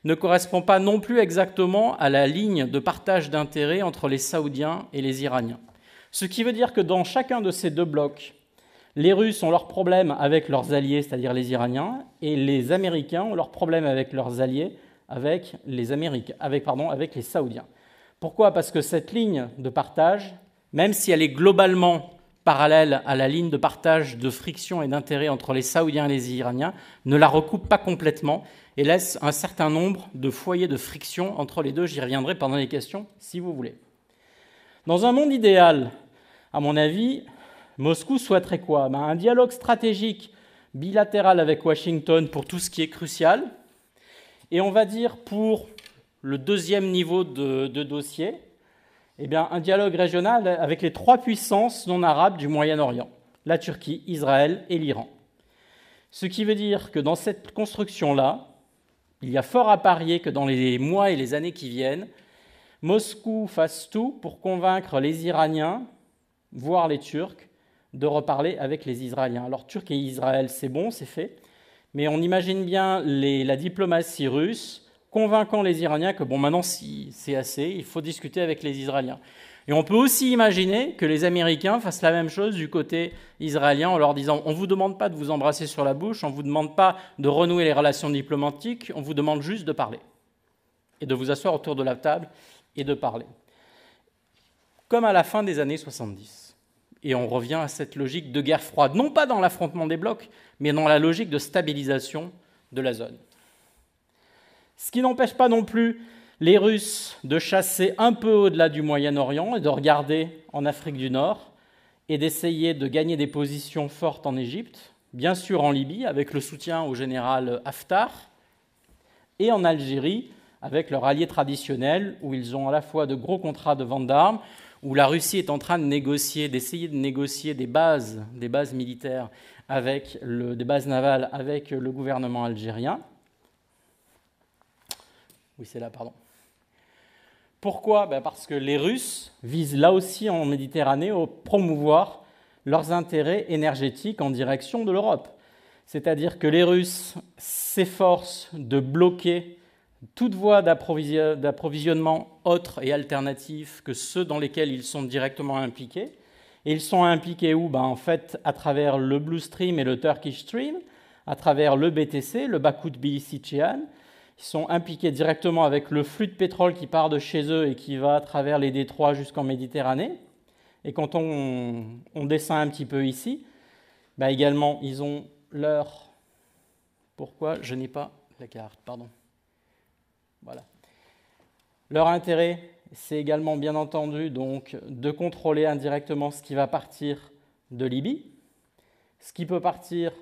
ne correspond pas non plus exactement à la ligne de partage d'intérêts entre les Saoudiens et les Iraniens. Ce qui veut dire que dans chacun de ces deux blocs, les Russes ont leurs problèmes avec leurs alliés, c'est-à-dire les Iraniens, et les Américains ont leurs problèmes avec leurs alliés, avec les Saoudiens. Pourquoi ? Parce que cette ligne de partage, même si elle est globalement parallèle à la ligne de partage de friction et d'intérêt entre les Saoudiens et les Iraniens, ne la recoupe pas complètement et laisse un certain nombre de foyers de friction entre les deux. J'y reviendrai pendant les questions, si vous voulez. Dans un monde idéal, à mon avis, Moscou souhaiterait quoi ? Un dialogue stratégique bilatéral avec Washington pour tout ce qui est crucial, et on va dire pour le deuxième niveau de dossier, un dialogue régional avec les trois puissances non arabes du Moyen-Orient, la Turquie, Israël et l'Iran. Ce qui veut dire que dans cette construction-là, il y a fort à parier que dans les mois et les années qui viennent, Moscou fasse tout pour convaincre les Iraniens, voire les Turcs, de reparler avec les Israéliens. Alors, Turquie et Israël, c'est bon, c'est fait, mais on imagine bien la diplomatie russe convainquant les Iraniens que, maintenant, c'est assez, il faut discuter avec les Israéliens. Et on peut aussi imaginer que les Américains fassent la même chose du côté israélien en leur disant « on ne vous demande pas de vous embrasser sur la bouche, on ne vous demande pas de renouer les relations diplomatiques, on vous demande juste de parler et de vous asseoir autour de la table et de parler. » Comme à la fin des années 70. Et on revient à cette logique de guerre froide, non pas dans l'affrontement des blocs, mais dans la logique de stabilisation de la zone. Ce qui n'empêche pas non plus les Russes de chasser un peu au-delà du Moyen-Orient et de regarder en Afrique du Nord et d'essayer de gagner des positions fortes en Égypte, bien sûr en Libye avec le soutien au général Haftar, et en Algérie avec leur allié traditionnel où ils ont à la fois de gros contrats de vente d'armes, où la Russie est en train d'essayer de négocier des bases militaires des bases navales avec le gouvernement algérien. Oui, c'est là, pardon. Pourquoi ? Parce que les Russes visent là aussi en Méditerranée à promouvoir leurs intérêts énergétiques en direction de l'Europe. C'est-à-dire que les Russes s'efforcent de bloquer toute voie d'approvisionnement autre et alternatif que ceux dans lesquels ils sont directement impliqués. Et ils sont impliqués où ? En fait, à travers le Blue Stream et le Turkish Stream, à travers le BTC, le Baku-Tbilisi-Ceyhan. Ils sont impliqués directement avec le flux de pétrole qui part de chez eux et qui va à travers les détroits jusqu'en Méditerranée. Et quand on descend un petit peu ici, également, ils ont leur... Pourquoi je n'ai pas la carte ? Pardon. Voilà. Leur intérêt, c'est également, bien entendu, donc, de contrôler indirectement ce qui va partir de Libye, ce qui peut partir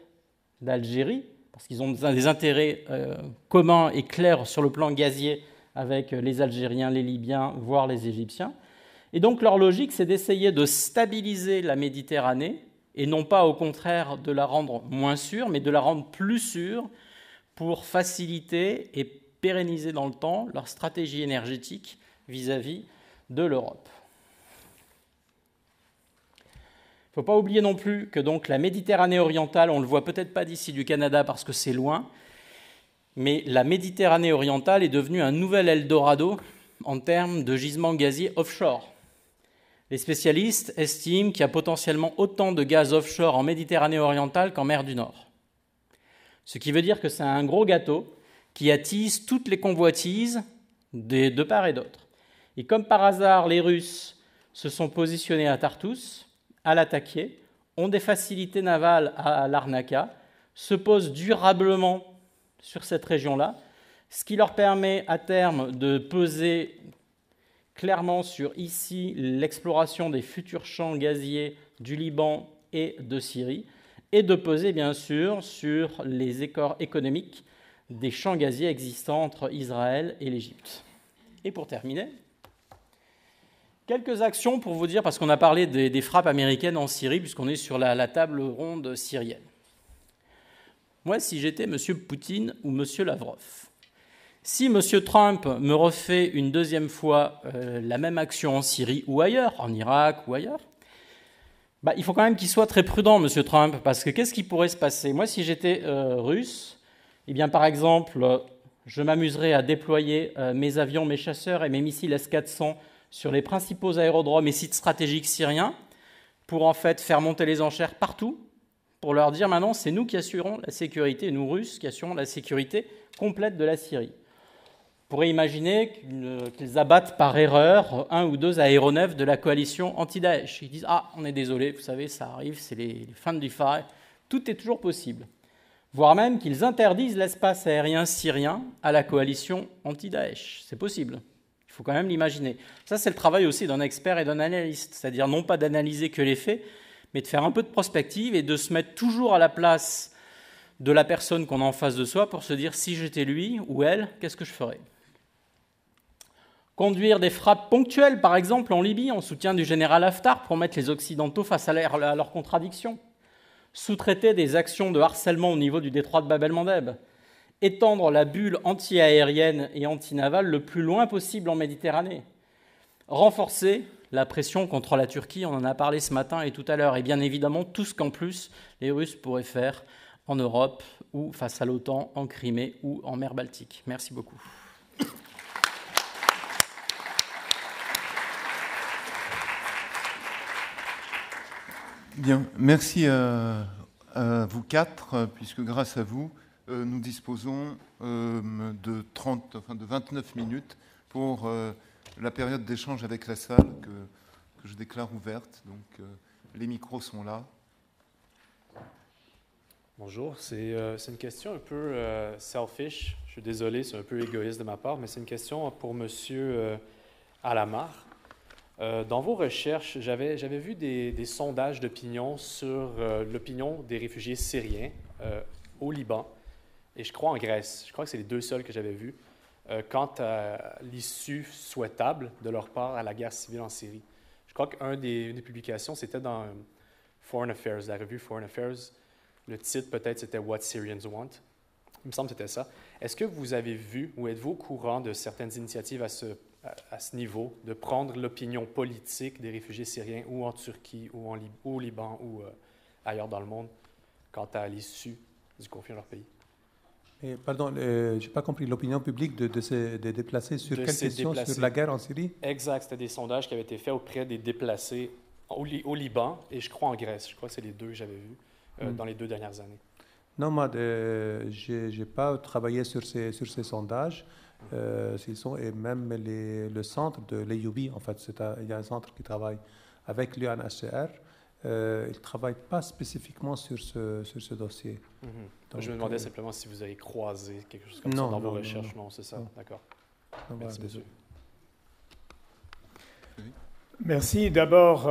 d'Algérie, parce qu'ils ont des intérêts communs et clairs sur le plan gazier avec les Algériens, les Libyens, voire les Égyptiens. Et donc leur logique, c'est d'essayer de stabiliser la Méditerranée, et non pas au contraire de la rendre moins sûre, mais de la rendre plus sûre pour faciliter et pérenniser dans le temps leur stratégie énergétique vis-à-vis de l'Europe. Il ne faut pas oublier non plus que donc, la Méditerranée orientale, on ne le voit peut-être pas d'ici du Canada parce que c'est loin, mais la Méditerranée orientale est devenue un nouvel Eldorado en termes de gisements gaziers offshore. Les spécialistes estiment qu'il y a potentiellement autant de gaz offshore en Méditerranée orientale qu'en mer du Nord. Ce qui veut dire que c'est un gros gâteau qui attise toutes les convoitises de part et d'autre. Et comme par hasard, les Russes se sont positionnés à Tartous, à l'attaquer, ont des facilités navales à Larnaca, se posent durablement sur cette région-là, ce qui leur permet à terme de peser clairement sur ici l'exploration des futurs champs gaziers du Liban et de Syrie, et de peser bien sûr sur les écarts économiques des champs gaziers existants entre Israël et l'Égypte. Et pour terminer, quelques actions pour vous dire, parce qu'on a parlé des frappes américaines en Syrie, puisqu'on est sur la table ronde syrienne. Moi, si j'étais M. Poutine ou M. Lavrov, si M. Trump me refait une deuxième fois la même action en Syrie ou ailleurs, en Irak ou ailleurs, il faut quand même qu'il soit très prudent, M. Trump, parce que qu'est-ce qui pourrait se passer? Moi, si j'étais russe, eh bien, par exemple, je m'amuserais à déployer mes avions, mes chasseurs et mes missiles S-400 sur les principaux aérodromes et sites stratégiques syriens pour en fait faire monter les enchères partout, pour leur dire maintenant c'est nous qui assurons la sécurité, nous Russes qui assurons la sécurité complète de la Syrie. On pourrait imaginer qu'ils abattent par erreur un ou deux aéronefs de la coalition anti-Daesh. Ils disent « Ah, on est désolé, vous savez, ça arrive, c'est les fins du phare. » Tout est toujours possible. Voire même qu'ils interdisent l'espace aérien syrien à la coalition anti-Daesh. C'est possible. Il faut quand même l'imaginer. Ça, c'est le travail aussi d'un expert et d'un analyste, c'est-à-dire non pas d'analyser que les faits, mais de faire un peu de prospective et de se mettre toujours à la place de la personne qu'on a en face de soi pour se dire si j'étais lui ou elle, qu'est-ce que je ferais? Conduire des frappes ponctuelles, par exemple en Libye, en soutien du général Haftar pour mettre les Occidentaux face à leurs contradictions. Sous-traiter des actions de harcèlement au niveau du détroit de Bab el-Mandeb. Étendre la bulle anti-aérienne et anti-navale le plus loin possible en Méditerranée. Renforcer la pression contre la Turquie, on en a parlé ce matin et tout à l'heure, et bien évidemment tout ce qu'en plus les Russes pourraient faire en Europe ou face à l'OTAN, en Crimée ou en mer Baltique. Merci beaucoup. Bien, merci à vous quatre, puisque grâce à vous, nous disposons de 29 minutes pour la période d'échange avec la salle que je déclare ouverte. Donc, les micros sont là. Bonjour, c'est une question un peu selfish. Je suis désolé, c'est un peu égoïste de ma part, mais c'est une question pour M. Alamar. Dans vos recherches, j'avais vu des sondages d'opinion sur l'opinion des réfugiés syriens au Liban et je crois en Grèce. Je crois que c'est les deux seuls que j'avais vus quant à l'issue souhaitable de leur part à la guerre civile en Syrie. Je crois qu'une des publications, c'était dans Foreign Affairs, la revue Foreign Affairs. Le titre, peut-être, c'était « What Syrians Want ». Il me semble que c'était ça. Est-ce que vous avez vu ou êtes-vous au courant de certaines initiatives à ce niveau, de prendre l'opinion politique des réfugiés syriens ou en Turquie ou au Liban ou ailleurs dans le monde quant à l'issue du conflit dans leur pays? Et, pardon, je n'ai pas compris l'opinion publique de se déplacer sur quelle question? Sur la guerre en Syrie? Exact, c'était des sondages qui avaient été faits auprès des déplacés au Liban et je crois en Grèce. Je crois que c'est les deux que j'avais vus dans les 2 dernières années. Non, moi, je n'ai pas travaillé sur ces sondages. Et même le centre de l'EUB, en fait, il y a un centre qui travaille avec l'UNHCR. Il ne travaille pas spécifiquement sur ce dossier. Donc, je me demandais simplement si vous avez croisé quelque chose comme ça dans vos recherches. Non, c'est ça. D'accord. Merci, monsieur. Merci. D'abord,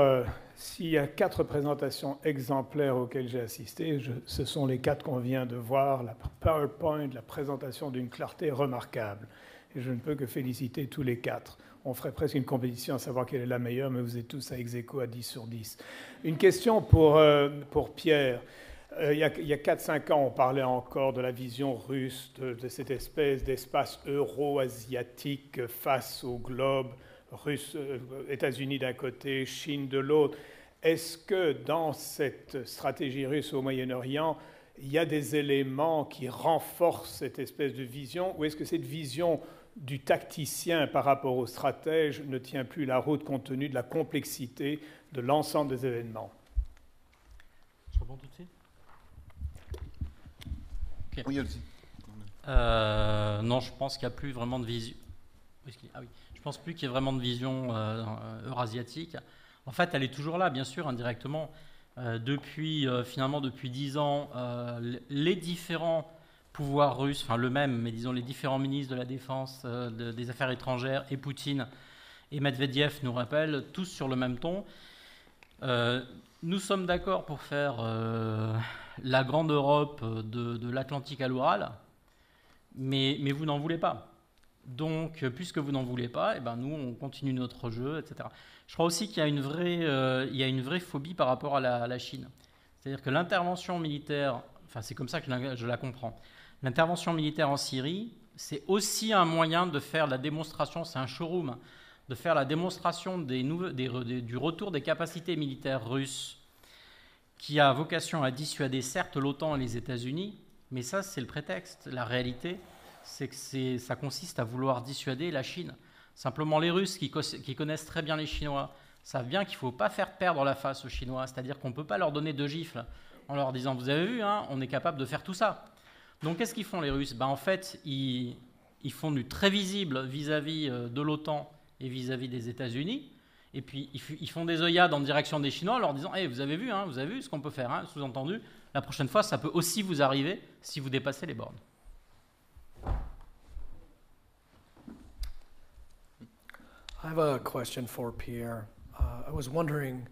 s'il y a 4 présentations exemplaires auxquelles j'ai assisté, ce sont les 4 qu'on vient de voir, la PowerPoint, la présentation d'une clarté remarquable. Et je ne peux que féliciter tous les 4. On ferait presque une compétition à savoir quelle est la meilleure, mais vous êtes tous à ex-aequo à 10 sur 10. Une question pour Pierre. Il y a 4-5 ans, on parlait encore de la vision russe, de cette espèce d'espace euro-asiatique face au globe, russe, États-Unis d'un côté, Chine de l'autre. Est-ce que dans cette stratégie russe au Moyen-Orient, il y a des éléments qui renforcent cette espèce de vision, ou est-ce que cette vision du tacticien par rapport au stratège ne tient plus la route compte tenu de la complexité de l'ensemble des événements? Je réponds tout de suite. Okay. Oui, allez-y. Non, je pense qu'il n'y a plus vraiment de vision. Ah oui. Je pense plus qu'il y ait vraiment de vision eurasiatique. En fait, elle est toujours là, bien sûr, indirectement. Depuis 10 ans, les différents pouvoirs russes, enfin le même, mais disons les différents ministres de la Défense, des Affaires étrangères et Poutine et Medvedev nous rappelle, tous sur le même ton. Nous sommes d'accord pour faire la grande Europe de l'Atlantique à l'Oural, mais vous n'en voulez pas. Donc, puisque vous n'en voulez pas, eh ben nous, on continue notre jeu, etc. Je crois aussi qu'il y a une vraie phobie par rapport à la Chine. C'est-à-dire que l'intervention militaire, enfin c'est comme ça que je la comprends, l'intervention militaire en Syrie, c'est aussi un moyen de faire la démonstration, c'est un showroom, de faire la démonstration du retour des capacités militaires russes, qui a vocation à dissuader certes l'OTAN et les États-Unis, mais ça c'est le prétexte. La réalité, c'est que ça consiste à vouloir dissuader la Chine. Simplement les Russes qui connaissent très bien les Chinois savent bien qu'il ne faut pas faire perdre la face aux Chinois, c'est-à-dire qu'on ne peut pas leur donner 2 gifles en leur disant « vous avez vu, hein, on est capable de faire tout ça ». Donc qu'est-ce qu'ils font les Russes ? En fait, ils font du très visible vis-à-vis de l'OTAN et vis-à-vis des États-Unis, et puis ils font des œillades en direction des Chinois en leur disant hey, vous avez vu ce qu'on peut faire, hein, sous-entendu, la prochaine fois ça peut aussi vous arriver si vous dépassez les bornes. I have a question for Pierre. I was wondering,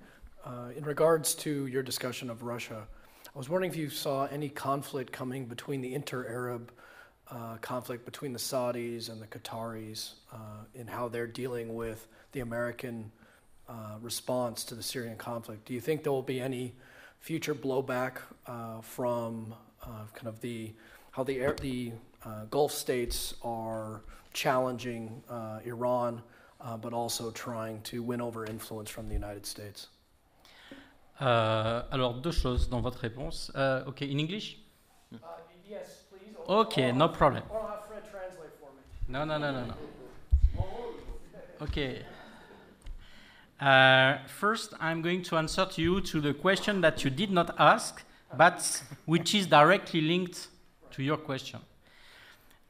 in regards to your discussion of Russia, I was wondering if you saw any conflict coming between the inter-Arab conflict between the Saudis and the Qataris in how they're dealing with the American response to the Syrian conflict. Do you think there will be any future blowback from kind of how the Gulf states are challenging Iran, but also trying to win over influence from the United States? Alors, 2 choses dans votre réponse. Okay, in English? Yes, please. Okay, no problem. Or I'll have Fred translate for me. No. Okay. First, I'm going to answer to the question that you did not ask, but which is directly linked to your question.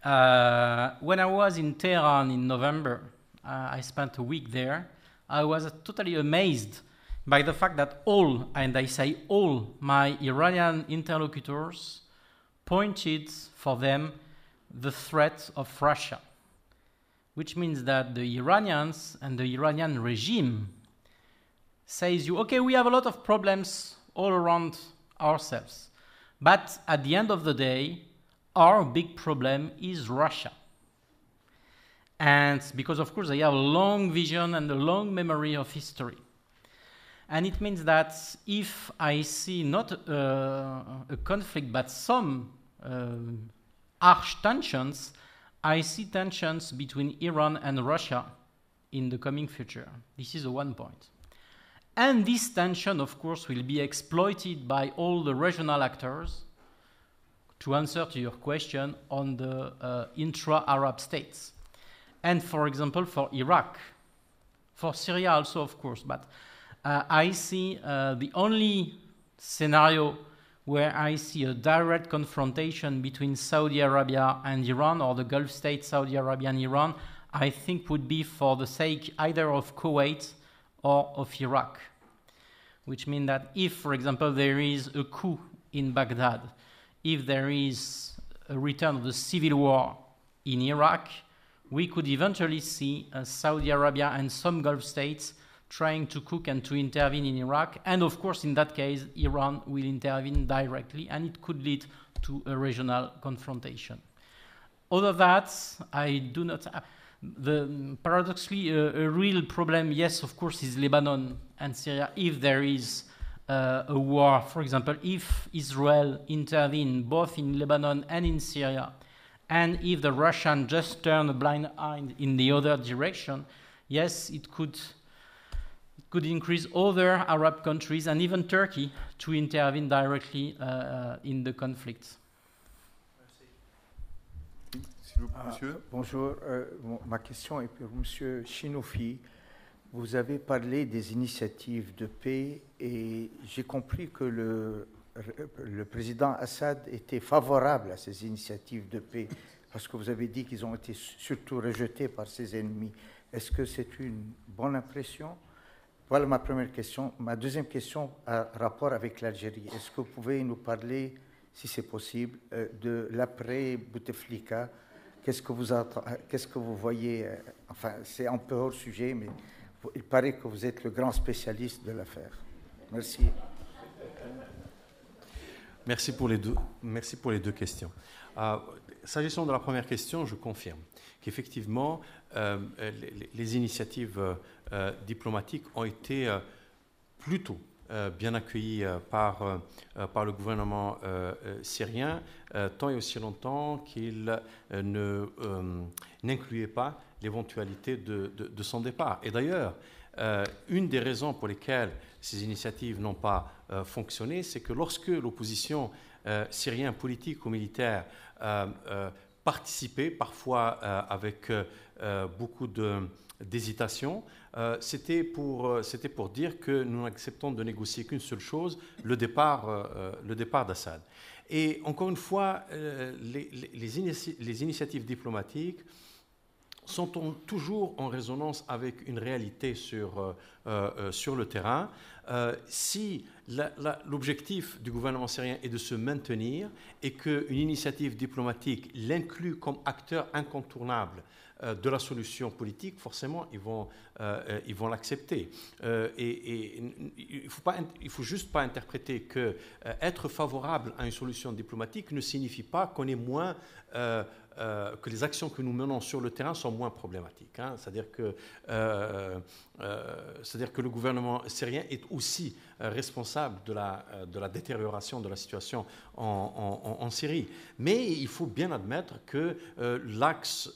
When I was in Tehran in November, I spent a week there. I was totally amazed by the fact that all, and I say all, my Iranian interlocutors pointed for them the threat of Russia, which means that the Iranians and the Iranian regime says okay, we have a lot of problems all around ourselves, but at the end of the day, our big problem is Russia. And because, of course, they have a long vision and a long memory of history. And it means that if I see not a conflict, but some harsh tensions, I see tensions between Iran and Russia in the coming future. This is the one point. And this tension, of course, will be exploited by all the regional actors to answer to your question on the intra-Arab states. And, for example, for Iraq, for Syria also, of course, but I see the only scenario where I see a direct confrontation between Saudi Arabia and Iran, or the Gulf states, Saudi Arabia and Iran, I think would be for the sake either of Kuwait or of Iraq. Which means that if, for example, there is a coup in Baghdad, if there is a return of the civil war in Iraq, we could eventually see Saudi Arabia and some Gulf states trying to cook and to intervene in Iraq. And of course, in that case, Iran will intervene directly, and it could lead to a regional confrontation. Other than that, I do not... paradoxically, a real problem, yes, of course, is Lebanon and Syria. If there is a war, for example, if Israel intervene both in Lebanon and in Syria, and if the Russians just turn a blind eye in the other direction, yes, it could increase other Arab countries and even Turkey to intervene directly in the conflict. Bonjour, ma question est pour M. Chinoufi. Vous avez parlé des initiatives de paix et j'ai compris que le président Assad était favorable à ces initiatives de paix parce que vous avez dit qu'ils ont été surtout rejetés par ses ennemis. Est-ce que c'est une bonne impression? Voilà ma première question. Ma deuxième question a rapport avec l'Algérie. Est-ce que vous pouvez nous parler, si c'est possible, de l'après-Bouteflika? qu'est-ce que vous voyez, enfin, c'est un peu hors sujet, mais il paraît que vous êtes le grand spécialiste de l'affaire. Merci. Merci pour les deux questions. S'agissant de la première question, je confirme qu'effectivement, les initiatives diplomatiques ont été plutôt bien accueillies par le gouvernement syrien, tant et aussi longtemps qu'il n'incluait pas l'éventualité de son départ. Et d'ailleurs, une des raisons pour lesquelles ces initiatives n'ont pas fonctionné, c'est que lorsque l'opposition syrienne politique ou militaire participait, parfois avec beaucoup d'hésitation, c'était pour dire que nous n'acceptons de négocier qu'une seule chose, le départ d'Assad. Et encore une fois, les initiatives diplomatiques sont toujours en résonance avec une réalité sur le terrain. Si l'objectif du gouvernement syrien est de se maintenir et qu'une initiative diplomatique l'inclut comme acteur incontournable de la solution politique, forcément, ils vont l'accepter. Et il ne faut juste pas interpréter que être favorable à une solution diplomatique ne signifie pas qu'on est moins... que les actions que nous menons sur le terrain sont moins problématiques. Hein. C'est-à-dire que le gouvernement syrien est aussi responsable de la détérioration de la situation en Syrie. Mais il faut bien admettre que l'axe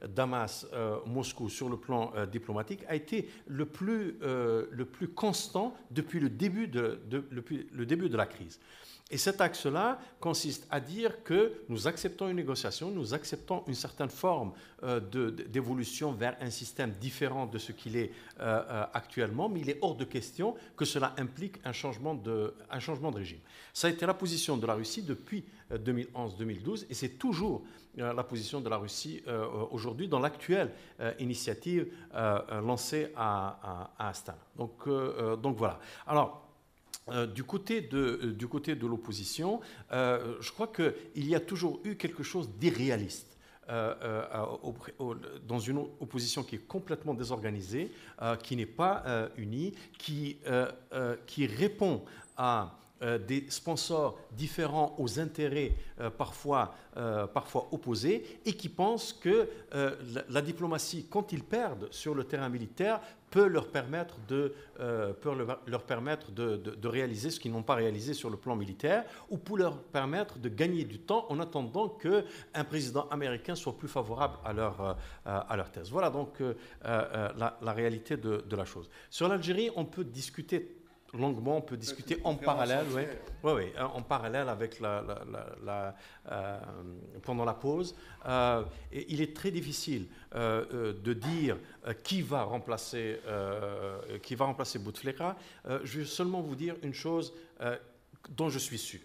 Damas-Moscou sur le plan diplomatique a été le plus constant depuis le début de la crise. Et cet axe-là consiste à dire que nous acceptons une négociation, nous acceptons une certaine forme d'évolution vers un système différent de ce qu'il est actuellement, mais il est hors de question que cela implique un changement de régime. Ça a été la position de la Russie depuis 2011-2012 et c'est toujours la position de la Russie aujourd'hui dans l'actuelle initiative lancée à Astana. Donc voilà. Alors, du côté de l'opposition, je crois qu'il y a toujours eu quelque chose d'irréaliste dans une opposition qui est complètement désorganisée, qui n'est pas unie, qui répond à des sponsors différents aux intérêts parfois opposés et qui pensent que la diplomatie, quand ils perdent sur le terrain militaire, peut leur permettre de réaliser ce qu'ils n'ont pas réalisé sur le plan militaire ou pour leur permettre de gagner du temps en attendant qu'un président américain soit plus favorable à leur thèse. Voilà donc la réalité de la chose. Sur l'Algérie, on peut discuter longuement, on peut discuter en parallèle, en parallèle avec pendant la pause. Et il est très difficile de dire qui va remplacer Bouteflika. Je vais seulement vous dire une chose dont je suis sûr.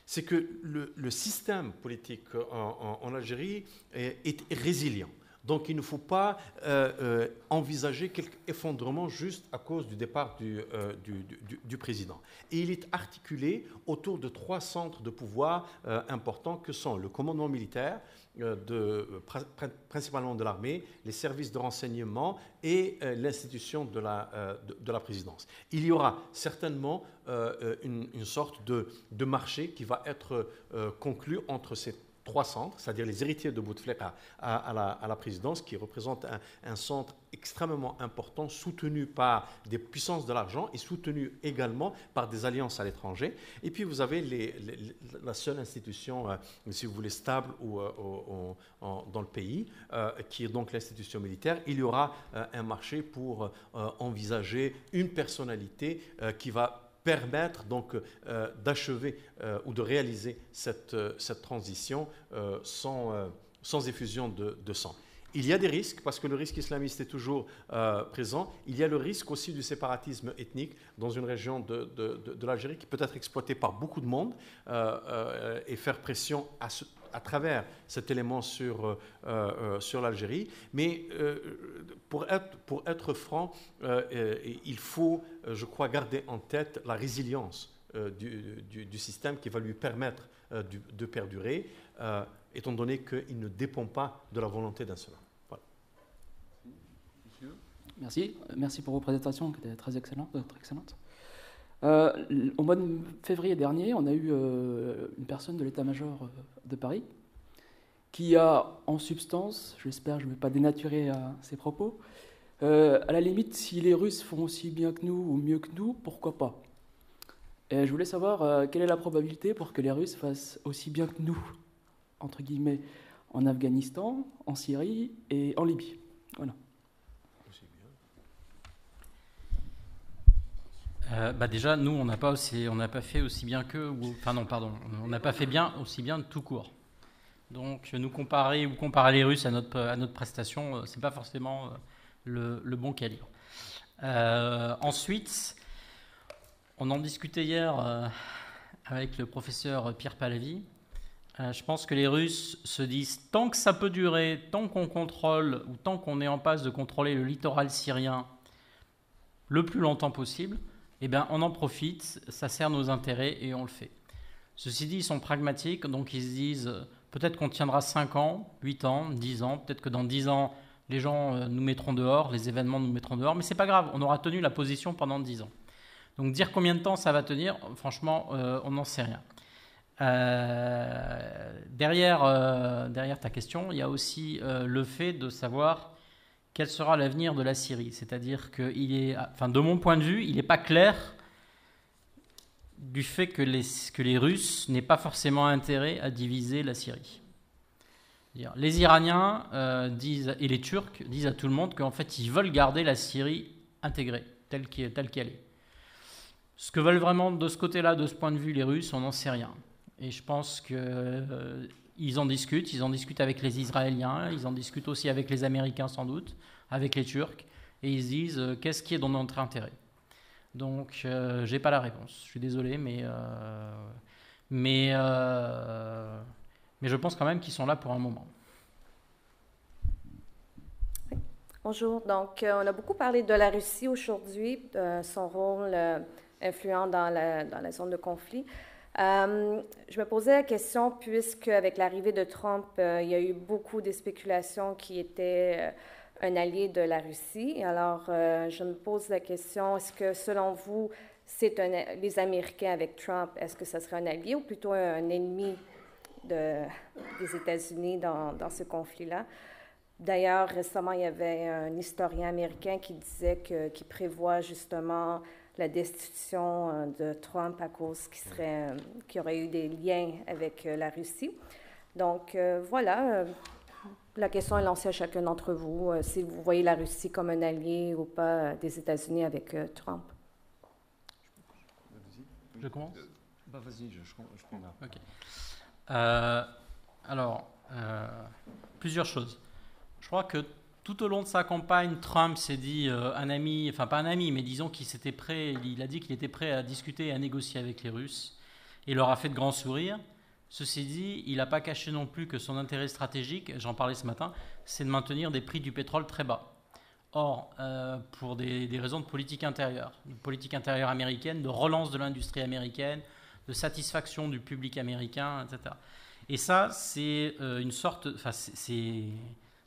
C'est que le système politique en Algérie est résilient. Donc il ne faut pas envisager quelque effondrement juste à cause du départ du président. Et il est articulé autour de 3 centres de pouvoir importants que sont le commandement militaire, principalement de l'armée, les services de renseignement et l'institution de la présidence. Il y aura certainement une sorte de marché qui va être conclu entre ces 3 centres, c'est-à-dire les héritiers de Bouteflika à la présidence, qui représente un centre extrêmement important, soutenu par des puissances de l'argent et soutenu également par des alliances à l'étranger. Et puis vous avez la seule institution, si vous voulez, stable dans le pays, qui est donc l'institution militaire. Il y aura un marché pour envisager une personnalité qui va permettre donc d'achever ou de réaliser cette transition sans effusion de sang. Il y a des risques, parce que le risque islamiste est toujours présent. Il y a le risque aussi du séparatisme ethnique dans une région de l'Algérie qui peut être exploitée par beaucoup de monde et faire pression à travers cet élément sur l'Algérie. Mais pour être franc, il faut, je crois, garder en tête la résilience du système qui va lui permettre de perdurer, étant donné qu'il ne dépend pas de la volonté d'un seul homme. Voilà. Merci pour vos présentations qui étaient très excellentes. Au mois de février dernier, on a eu une personne de l'état-major de Paris qui a, en substance, j'espère que je ne vais pas dénaturer ses propos, à la limite, si les Russes font aussi bien que nous ou mieux que nous, pourquoi pas? Et je voulais savoir quelle est la probabilité pour que les Russes fassent aussi bien que nous, entre guillemets, en Afghanistan, en Syrie et en Libye. Voilà. Déjà, nous, on n'a pas fait aussi bien qu'eux, on n'a pas fait bien aussi bien tout court. Donc, nous comparer les Russes à notre prestation, c'est pas forcément le bon calibre. Ensuite, on en discutait hier avec le professeur Pierre Pahlavi. Je pense que les Russes se disent tant que ça peut durer, tant qu'on contrôle ou tant qu'on est en passe de contrôler le littoral syrien le plus longtemps possible, eh bien, on en profite, ça sert nos intérêts et on le fait. Ceci dit, ils sont pragmatiques, donc ils se disent peut-être qu'on tiendra 5 ans, 8 ans, 10 ans, peut-être que dans 10 ans, les gens nous mettront dehors, les événements nous mettront dehors, mais c'est pas grave, on aura tenu la position pendant 10 ans. Donc dire combien de temps ça va tenir, franchement, on n'en sait rien. Derrière ta question, il y a aussi le fait de savoir quel sera l'avenir de la Syrie. C'est-à-dire que, de mon point de vue, il n'est pas clair du fait que les Russes n'aient pas forcément intérêt à diviser la Syrie. Les Iraniens et les Turcs disent à tout le monde qu'en fait, ils veulent garder la Syrie intégrée, telle qu'elle est. Ce que veulent vraiment de ce côté-là, de ce point de vue, les Russes, on n'en sait rien. Et je pense qu'ils en discutent avec les Israéliens, ils en discutent aussi avec les Américains sans doute, avec les Turcs, et ils se disent qu'est-ce qui est dans notre intérêt. Donc, je n'ai pas la réponse. Je suis désolé, mais je pense quand même qu'ils sont là pour un moment. Bonjour. Donc, on a beaucoup parlé de la Russie aujourd'hui, de son rôle influent dans la zone de conflit. Je me posais la question, puisque avec l'arrivée de Trump, il y a eu beaucoup de spéculations qui était un allié de la Russie. Alors, je me pose la question, est-ce que selon vous, les Américains avec Trump, est-ce que ça serait un allié ou plutôt un ennemi des États-Unis dans ce conflit-là? D'ailleurs, récemment, il y avait un historien américain qui disait qu'il prévoit justement la destitution de Trump à cause qu'il y aurait eu des liens avec la Russie. Donc, voilà, la question est lancée à chacun d'entre vous, si vous voyez la Russie comme un allié ou pas des États-Unis avec Trump. Je commence? Vas-y, je prends là. Ok. Alors, plusieurs choses. Je crois que tout au long de sa campagne, Trump s'est dit un ami, enfin pas un ami, mais disons qu'il s'était prêt, il a dit qu'il était prêt à discuter et à négocier avec les Russes. Il leur a fait de grands sourires. Ceci dit, il n'a pas caché non plus que son intérêt stratégique, j'en parlais ce matin, c'est de maintenir des prix du pétrole très bas. Or, pour des raisons de politique intérieure américaine, de relance de l'industrie américaine, de satisfaction du public américain, etc. Et ça, c'est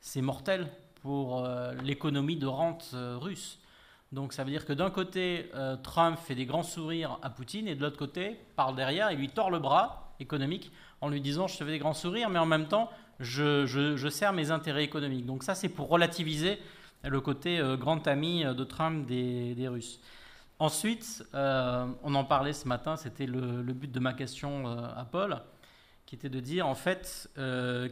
c'est mortel pour l'économie de rente russe. Donc ça veut dire que d'un côté, Trump fait des grands sourires à Poutine et de l'autre côté, par derrière, il lui tord le bras économique en lui disant « je te fais des grands sourires, mais en même temps, je sers mes intérêts économiques ». Donc ça, c'est pour relativiser le côté grand ami de Trump des Russes. Ensuite, on en parlait ce matin, c'était le but de ma question à Paul, qui était de dire, en fait,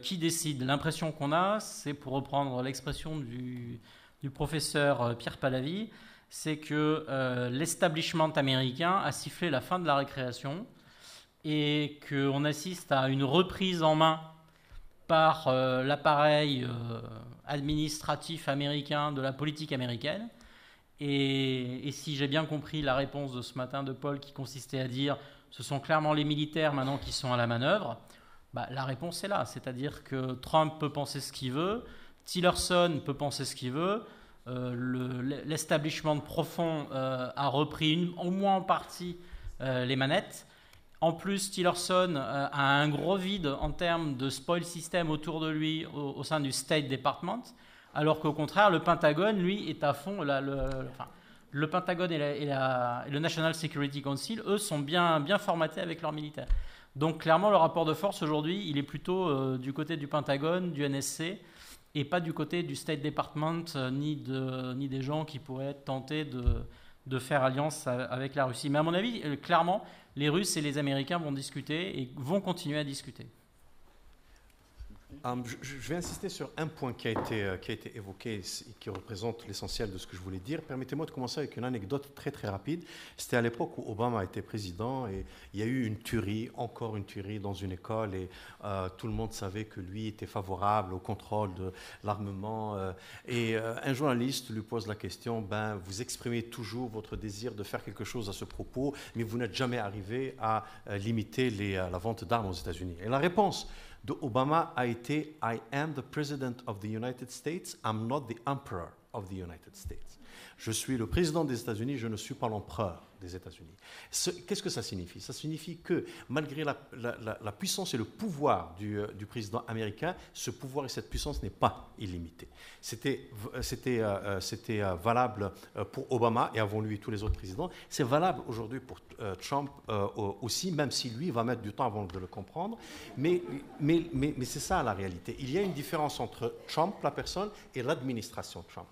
qui décide? L'impression qu'on a, c'est, pour reprendre l'expression du professeur Pierre Pahlavi, c'est que l'establishment américain a sifflé la fin de la récréation et qu'on assiste à une reprise en main par l'appareil administratif américain de la politique américaine. Et si j'ai bien compris la réponse de ce matin de Paul, qui consistait à dire ce sont clairement les militaires maintenant qui sont à la manœuvre, la réponse est là. C'est-à-dire que Trump peut penser ce qu'il veut, Tillerson peut penser ce qu'il veut, l'establishment profond a repris au moins en partie les manettes. En plus, Tillerson a un gros vide en termes de spoil system autour de lui au sein du State Department, alors qu'au contraire, le Pentagone, lui, est à fond. Le Pentagone et le National Security Council, eux, sont bien formatés avec leurs militaires. Donc clairement, le rapport de force aujourd'hui, il est plutôt du côté du Pentagone, du NSC, et pas du côté du State Department, ni des gens qui pourraient être tentés de faire alliance avec la Russie. Mais à mon avis, clairement, les Russes et les Américains vont discuter et vont continuer à discuter. Je vais insister sur un point qui a été évoqué et qui représente l'essentiel de ce que je voulais dire. Permettez-moi de commencer avec une anecdote très très rapide. C'était à l'époque où Obama était président et il y a eu encore une tuerie dans une école et tout le monde savait que lui était favorable au contrôle de l'armement. Et un journaliste lui pose la question, vous exprimez toujours votre désir de faire quelque chose à ce propos, mais vous n'êtes jamais arrivé à limiter la vente d'armes aux États-Unis. Et la réponse de Obama a été « I am the President of the United States, I'm not the Emperor of the United States ». Je suis le président des États-Unis, je ne suis pas l'empereur des États-Unis. Qu'est-ce que ça signifie? Ça signifie que malgré la puissance et le pouvoir du président américain, ce pouvoir et cette puissance n'est pas illimité. C'était valable pour Obama et avant lui tous les autres présidents. C'est valable aujourd'hui pour Trump aussi, même si lui va mettre du temps avant de le comprendre. Mais c'est ça la réalité. Il y a une différence entre Trump, la personne, et l'administration Trump.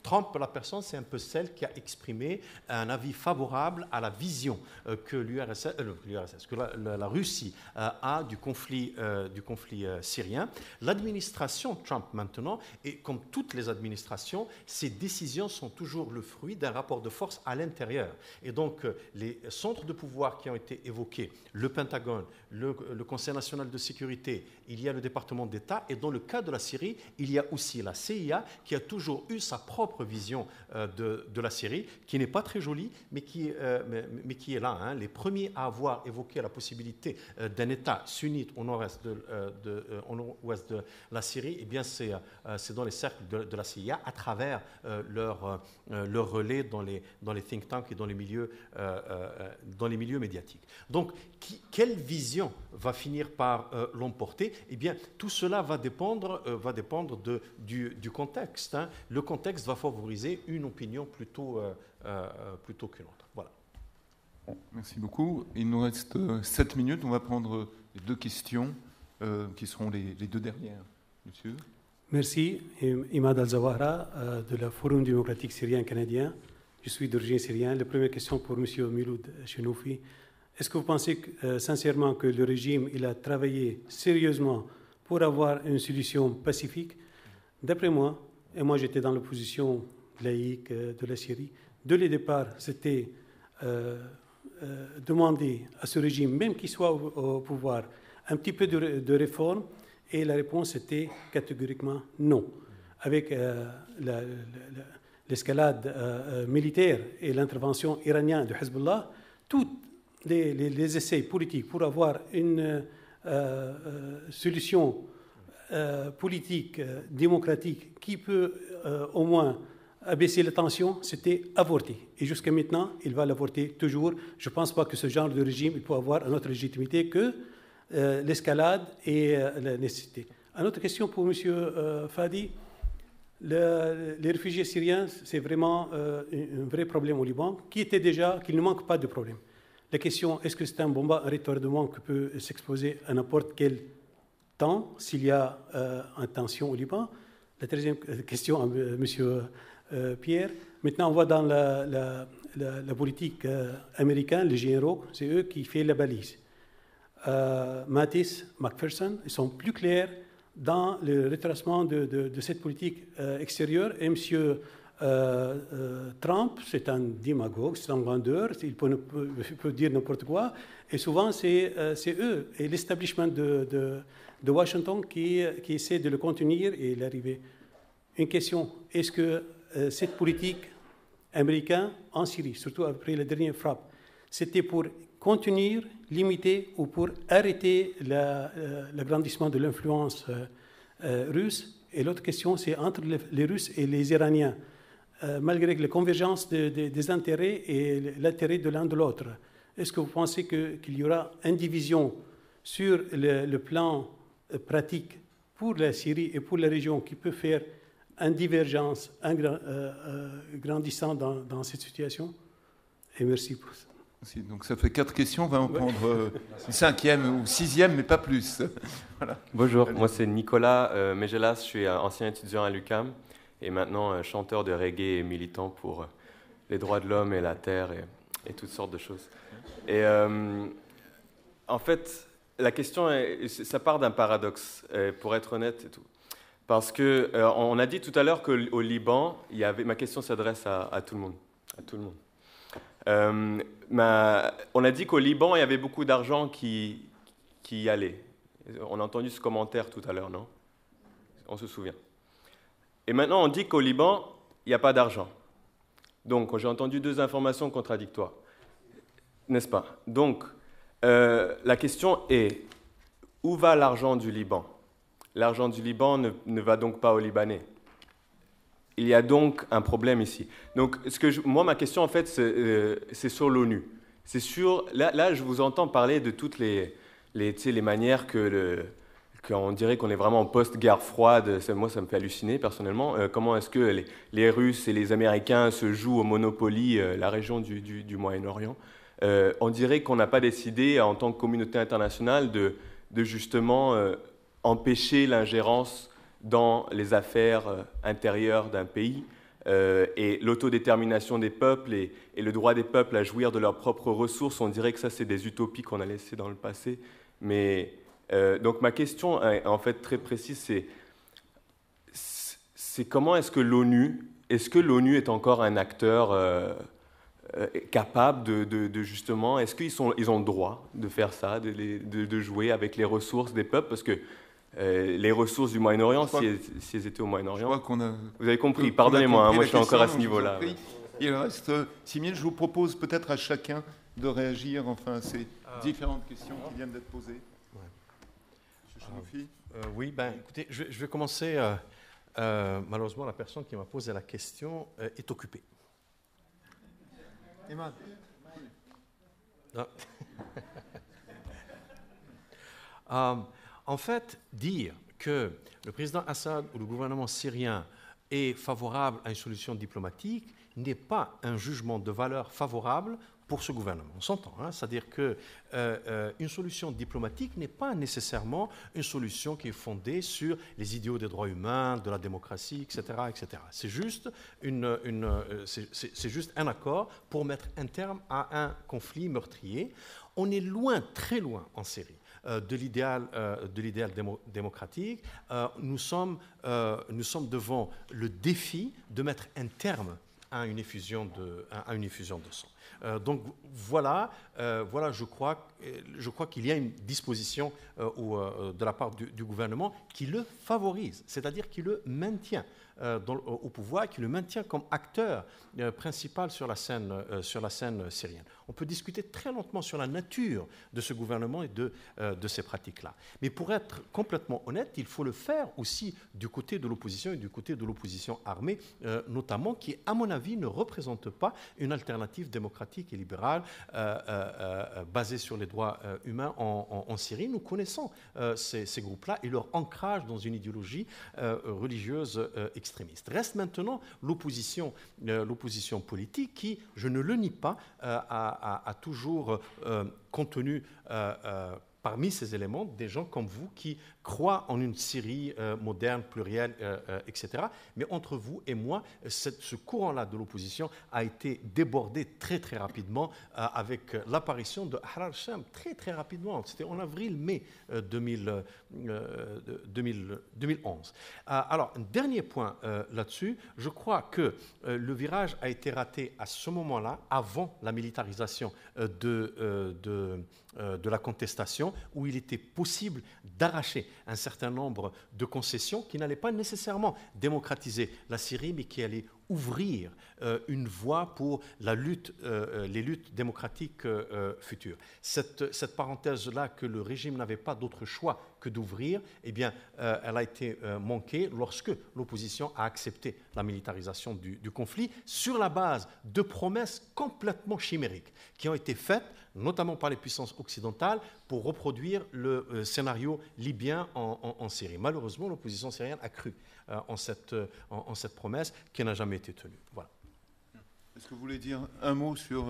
Trump, la personne, c'est un peu celle qui a exprimé un avis favorable à la vision que la Russie a du conflit syrien. L'administration Trump maintenant, et comme toutes les administrations, ces décisions sont toujours le fruit d'un rapport de force à l'intérieur. Et donc, les centres de pouvoir qui ont été évoqués, le Pentagone, le Conseil national de sécurité, il y a le département d'État, et dans le cas de la Syrie, il y a aussi la CIA qui a toujours eu sa propre vision de la Syrie, qui n'est pas très jolie, mais qui est là. Hein. Les premiers à avoir évoqué la possibilité d'un État sunnite au nord-ouest de la Syrie, eh bien c'est dans les cercles de la CIA, à travers leur relais dans les think tanks et dans les milieux médiatiques. Donc, quelle vision va finir par l'emporter? Eh bien, tout cela va dépendre du contexte. Hein. Le contexte va favoriser une opinion plutôt qu'une autre. Voilà. Merci beaucoup. Il nous reste 7 minutes. On va prendre les 2 questions qui seront les 2 dernières. Monsieur. Merci. Imad Al-Zawahra de la Forum démocratique syrien canadien. Je suis d'origine syrienne. La première question pour M. Miloud Chenoufi. Est-ce que vous pensez sincèrement que le régime il a travaillé sérieusement pour avoir une solution pacifique? D'après moi, et moi j'étais dans l'opposition laïque de la Syrie, dès le départ, c'était demander à ce régime, même qu'il soit au pouvoir, un petit peu de réforme, et la réponse était catégoriquement non. Avec l'escalade militaire et l'intervention iranienne de Hezbollah, tous les essais politiques pour avoir une solution politique, démocratique, qui peut au moins abaisser la tension, c'était avorté. Et jusqu'à maintenant, il va l'avorter toujours. Je ne pense pas que ce genre de régime il peut avoir une autre légitimité que l'escalade et la nécessité. Une autre question pour M. Fadi. Les réfugiés syriens, c'est vraiment un vrai problème au Liban, qu'il ne manque pas de problème. La question, est-ce que c'est un retardement qui peut s'exposer à n'importe quel temps, s'il y a une tension au Liban? La troisième question à M. Pierre. Maintenant, on voit dans la politique américaine, les généraux, c'est eux qui font la balise. Mattis, McPherson, ils sont plus clairs dans le retracement de cette politique extérieure. Et M. Trump, c'est un démagogue, c'est un vendeur, il peut dire n'importe quoi. Et souvent, c'est eux et l'establishment de Washington qui essaie de le contenir et l'arriver. Une question, est-ce que cette politique américaine en Syrie, surtout après la dernière frappe, c'était pour contenir, limiter ou pour arrêter l'agrandissement de l'influence russe? Et l'autre question, c'est entre les Russes et les Iraniens. Malgré la convergence des intérêts et l'intérêt de l'un de l'autre, est-ce que vous pensez qu'il y aura une division sur le plan pratique pour la Syrie et pour la région qui peut faire une divergence grandissante dans cette situation? Et merci pour ça. Donc ça fait 4 questions, on va en prendre une 5e ou 6e, mais pas plus. Voilà. Bonjour, moi c'est Nicolas Mégelas, je suis ancien étudiant à l'UQAM et maintenant chanteur de reggae et militant pour les droits de l'homme et la terre et toutes sortes de choses. Et en fait, la question, ça part d'un paradoxe, pour être honnête et tout. Parce qu'on a dit tout à l'heure qu'au Liban, ma question s'adresse à tout le monde. À tout le monde. On a dit qu'au Liban, il y avait beaucoup d'argent qui y allait. On a entendu ce commentaire tout à l'heure, non? On se souvient. Et maintenant, on dit qu'au Liban, il n'y a pas d'argent. Donc, j'ai entendu 2 informations contradictoires. N'est-ce pas? Donc, la question est, où va l'argent du Liban? L'argent du Liban ne va donc pas aux Libanais. Il y a donc un problème ici. Donc, moi, ma question, en fait, c'est sur l'ONU. C'est sur... Là, je vous entends parler de toutes les manières qu'on dirait qu'on est vraiment en post-guerre froide. Moi, ça me fait halluciner, personnellement. Comment est-ce que les Russes et les Américains se jouent au Monopoly, la région du Moyen-Orient? On dirait qu'on n'a pas décidé, en tant que communauté internationale, de justement empêcher l'ingérence dans les affaires intérieures d'un pays et l'autodétermination des peuples et le droit des peuples à jouir de leurs propres ressources. On dirait que ça, c'est des utopies qu'on a laissées dans le passé. Mais donc ma question, en fait, très précise, c'est comment est-ce que l'ONU est encore un acteur capable de justement, est-ce qu'ils ont le droit de faire ça, de jouer avec les ressources des peuples? Parce que les ressources du Moyen-Orient, si elles étaient au Moyen-Orient, vous avez compris, pardonnez-moi, moi je suis encore à ce niveau-là. Il reste 6 minutes, je vous propose peut-être à chacun de réagir à ces différentes questions qui viennent d'être posées. Oui, écoutez, je vais commencer. Malheureusement, la personne qui m'a posé la question est occupée. Imad. En fait, dire que le président Assad ou le gouvernement syrien est favorable à une solution diplomatique n'est pas un jugement de valeur favorable pour ce gouvernement. On s'entend, hein? C'est-à-dire qu'une solution diplomatique n'est pas nécessairement une solution qui est fondée sur les idéaux des droits humains, de la démocratie, etc. etc. C'est juste, c'est juste un accord pour mettre un terme à un conflit meurtrier. On est loin, très loin en Syrie de l'idéal démocratique. Nous sommes devant le défi de mettre un terme à une effusion de sang. Donc voilà, je crois qu'il y a une disposition de la part du gouvernement qui le favorise, c'est-à-dire qui le maintient au pouvoir, qui le maintient comme acteur principal sur la scène syrienne. On peut discuter très lentement sur la nature de ce gouvernement et de ces pratiques-là. Mais pour être complètement honnête, il faut le faire aussi du côté de l'opposition et du côté de l'opposition armée, notamment, qui, à mon avis, ne représente pas une alternative démocratique et libérale basée sur les droits humains en Syrie. Nous connaissons ces groupes-là et leur ancrage dans une idéologie religieuse extrémiste. Reste maintenant l'opposition politique qui, je ne le nie pas, a toujours contenu parmi ces éléments des gens comme vous qui croient en une Syrie moderne, plurielle, etc. Mais entre vous et moi, ce courant-là de l'opposition a été débordé très très rapidement avec l'apparition de Ahrar al-Sham, très très rapidement. C'était en avril-mai 2011. Alors, un dernier point là-dessus, je crois que le virage a été raté à ce moment-là, avant la militarisation de la contestation, où il était possible d'arracher un certain nombre de concessions qui n'allaient pas nécessairement démocratiser la Syrie, mais qui allaient ouvrir une voie pour la lutte, les luttes démocratiques futures. Cette parenthèse-là que le régime n'avait pas d'autre choix que d'ouvrir, eh bien, elle a été manquée lorsque l'opposition a accepté la militarisation du conflit sur la base de promesses complètement chimériques qui ont été faites, notamment par les puissances occidentales, pour reproduire le scénario libyen en Syrie. Malheureusement, l'opposition syrienne a cru en cette promesse qui n'a jamais été tenue. Voilà. Est-ce que vous voulez dire un mot sur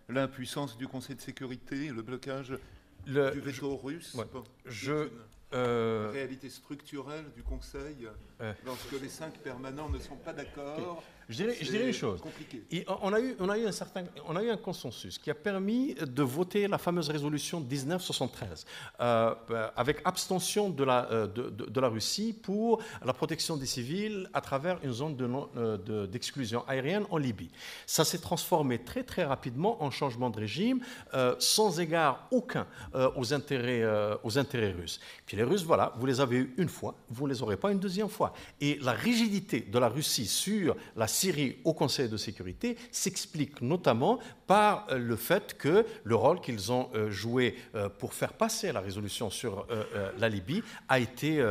l'impuissance du Conseil de sécurité, le blocage du veto russe? Réalité structurelle du Conseil, lorsque les 5 permanents ne sont pas d'accord. Je dirais une chose. On a eu un consensus qui a permis de voter la fameuse résolution 1973 avec abstention de la Russie pour la protection des civils à travers une zone d'exclusion aérienne en Libye. Ça s'est transformé très très rapidement en changement de régime sans égard aucun aux intérêts russes. Puis les Russes, voilà, vous les avez eu une fois, vous ne les aurez pas une deuxième fois. Et la rigidité de la Russie sur la Syrie au Conseil de sécurité s'explique notamment par le fait que le rôle qu'ils ont joué pour faire passer la résolution sur la Libye a été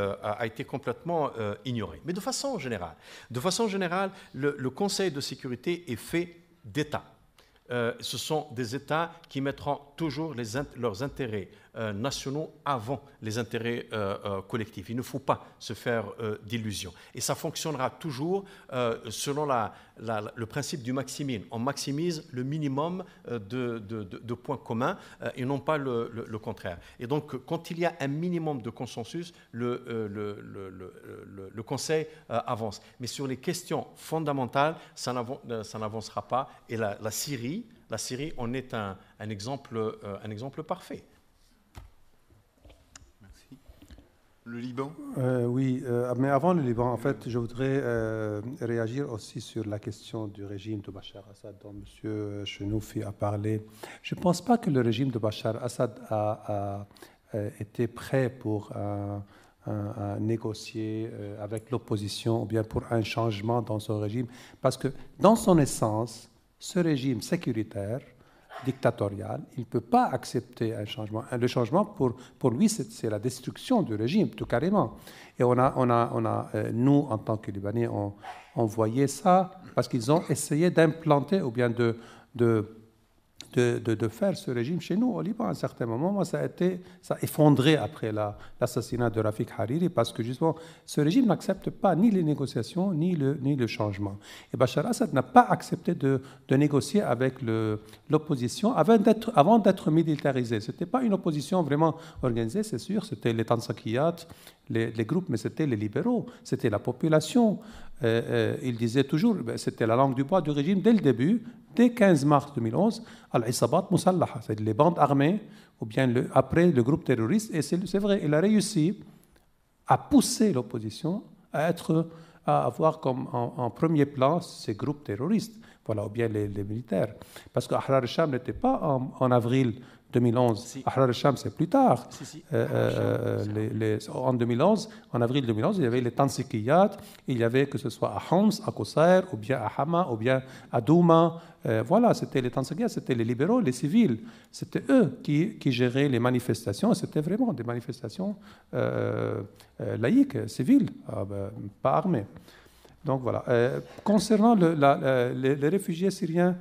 complètement ignoré. Mais de façon générale, le Conseil de sécurité est fait d'États. Ce sont des États qui mettront toujours leurs intérêts nationaux avant les intérêts collectifs. Il ne faut pas se faire d'illusions. Et ça fonctionnera toujours selon le principe du maximin. On maximise le minimum de points communs et non pas le contraire. Et donc, quand il y a un minimum de consensus, le Conseil avance. Mais sur les questions fondamentales, ça n'avancera pas. Et la Syrie en est un exemple parfait. Merci. Le Liban? Oui, mais avant le Liban, en fait, je voudrais réagir aussi sur la question du régime de Bachar Assad dont M. Chenoufi a parlé. Je ne pense pas que le régime de Bachar Assad a été prêt pour à négocier avec l'opposition ou bien pour un changement dans son régime, parce que dans son essence, ce régime sécuritaire, dictatorial, il ne peut pas accepter un changement. Le changement, pour lui, c'est la destruction du régime, tout carrément. Et nous, en tant que Libanais, on voyait ça parce qu'ils ont essayé d'implanter ou bien de faire ce régime chez nous au Liban. À un certain moment, moi, ça a effondré après l'assassinat de Rafik Hariri parce que justement, ce régime n'accepte pas ni les négociations ni le changement. Et Bachar Assad n'a pas accepté de négocier avec l'opposition avant d'être militarisé. Ce n'était pas une opposition vraiment organisée, c'est sûr. C'était les Tanzakiyat, les groupes, mais c'était les libéraux, c'était la population. Il disait toujours, c'était la langue du bois du régime dès le début, dès 15 mars 2011, Al-Isabat Musallaha, c'est les bandes armées, ou bien après le groupe terroriste. Et c'est vrai, il a réussi à pousser l'opposition à avoir comme en premier plan ces groupes terroristes, voilà, ou bien les militaires. Parce que Ahrar al-Sham n'était pas en avril 2011. Si. Ahrar al-Sham, c'est plus tard. Si. En 2011, en avril 2011, il y avait les Tansikiyat, il y avait que ce soit à Homs, à Kosair, ou bien à Hama, ou bien à Douma. Voilà, c'était les Tansikiyat, c'était les libéraux, les civils. C'était eux qui géraient les manifestations. C'était vraiment des manifestations laïques, civiles, pas armées. Donc voilà. Concernant les réfugiés syriens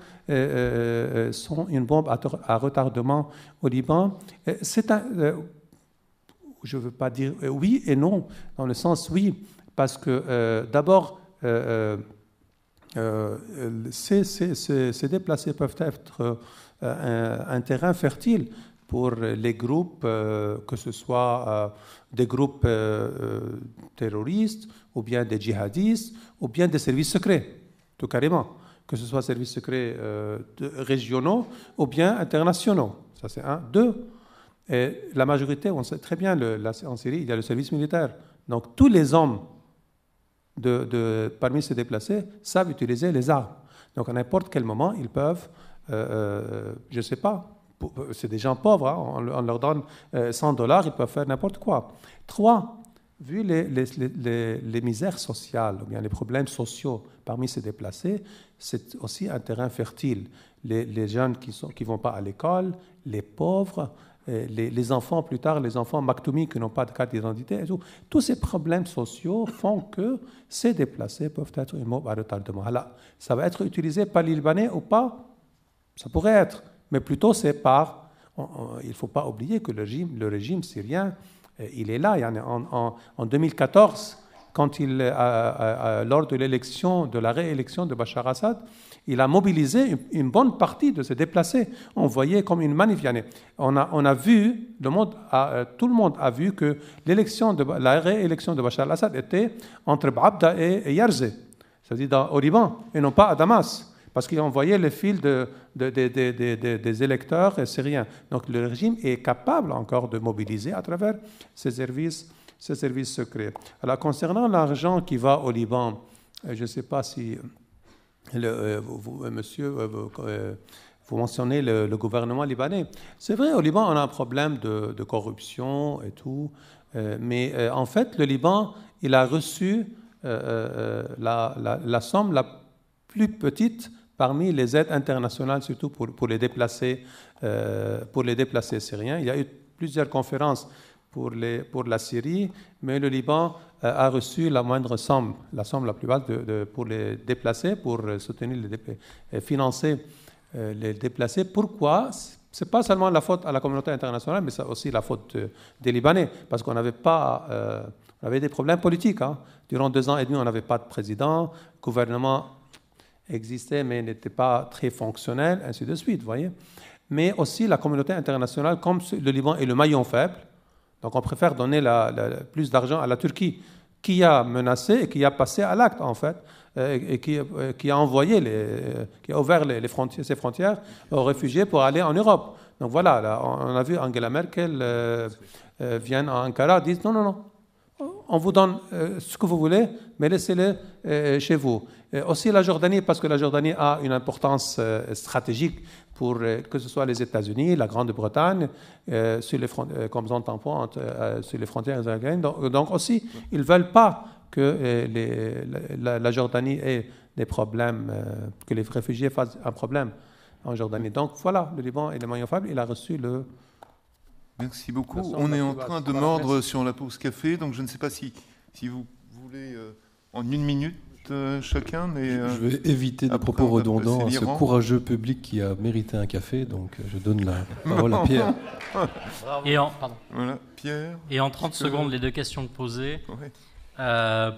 sont une bombe à retardement au Liban. Je ne veux pas dire oui et non, dans le sens oui, parce que d'abord, ces déplacés peuvent être un terrain fertile pour les groupes, que ce soit des groupes terroristes, ou bien des djihadistes, ou bien des services secrets, tout carrément, que ce soit services secrets régionaux ou bien internationaux. Ça, c'est un. Deux, et la majorité, on sait très bien, en Syrie, il y a le service militaire. Donc, tous les hommes parmi ces déplacés savent utiliser les armes. Donc, à n'importe quel moment, ils peuvent, je ne sais pas, c'est des gens pauvres, hein, on leur donne $100, ils peuvent faire n'importe quoi. Trois, vu les misères sociales, ou bien les problèmes sociaux parmi ces déplacés, c'est aussi un terrain fertile. Les jeunes qui ne vont pas à l'école, les pauvres, les enfants plus tard, les enfants maktoumi qui n'ont pas de carte d'identité, tous ces problèmes sociaux font que ces déplacés peuvent être immobile à retardement. Alors, ça va être utilisé par les Libanais ou pas? Ça pourrait être, mais plutôt c'est par... il ne faut pas oublier que le régime syrien, il est là. En 2014, quand lors de l'élection, de la réélection de Bachar Assad, il a mobilisé une bonne partie de ces déplacés. On voyait comme une manif. On a vu, tout le monde a vu que la réélection de Bachar Assad était entre Ba'abda et Yarzé, c'est-à-dire au Liban, et non pas à Damas, parce qu'ils envoyaient le fil des électeurs syriens. Donc le régime est capable encore de mobiliser à travers ses services secrets. Alors concernant l'argent qui va au Liban, je ne sais pas si, monsieur, vous mentionnez le gouvernement libanais. C'est vrai, au Liban, on a un problème de corruption et tout, mais en fait, le Liban, il a reçu la somme la plus petite parmi les aides internationales, surtout pour les déplacés syriens. Il y a eu plusieurs conférences pour la Syrie, mais le Liban a reçu la moindre somme, la somme la plus basse pour les déplacés, pour soutenir financer les déplacés. Pourquoi? Ce n'est pas seulement la faute à la communauté internationale, mais c'est aussi la faute des Libanais, parce qu'on avait des problèmes politiques. Durant 2 ans et demi, on n'avait pas de président, le gouvernement existait mais n'était pas très fonctionnel, ainsi de suite, vous voyez. Mais aussi la communauté internationale, comme le Liban est le maillon faible, donc on préfère donner plus d'argent à la Turquie, qui a menacé et qui a passé à l'acte, en fait, et qui a envoyé, qui a ouvert ses frontières aux réfugiés pour aller en Europe. Donc voilà, là, on a vu Angela Merkel vient à Ankara, dit non, on vous donne ce que vous voulez, mais laissez-le chez vous. Aussi la Jordanie, parce que la Jordanie a une importance stratégique pour que ce soit les États-Unis, la Grande-Bretagne, comme zone tampon sur les frontières israéliennes. Donc aussi, ils ne veulent pas que la Jordanie ait des problèmes, que les réfugiés fassent un problème en Jordanie. Donc voilà, le Liban et le maillon faible, il a reçu le... Merci beaucoup. On est en train de mordre sur la pause café, donc je ne sais pas si vous voulez en 1 minute chacun, mais... Je vais éviter des propos redondants à ce courageux public qui a mérité un café, donc je donne la parole à Pierre. Voilà, Pierre. Et en 30 secondes, les 2 questions posées. Ouais.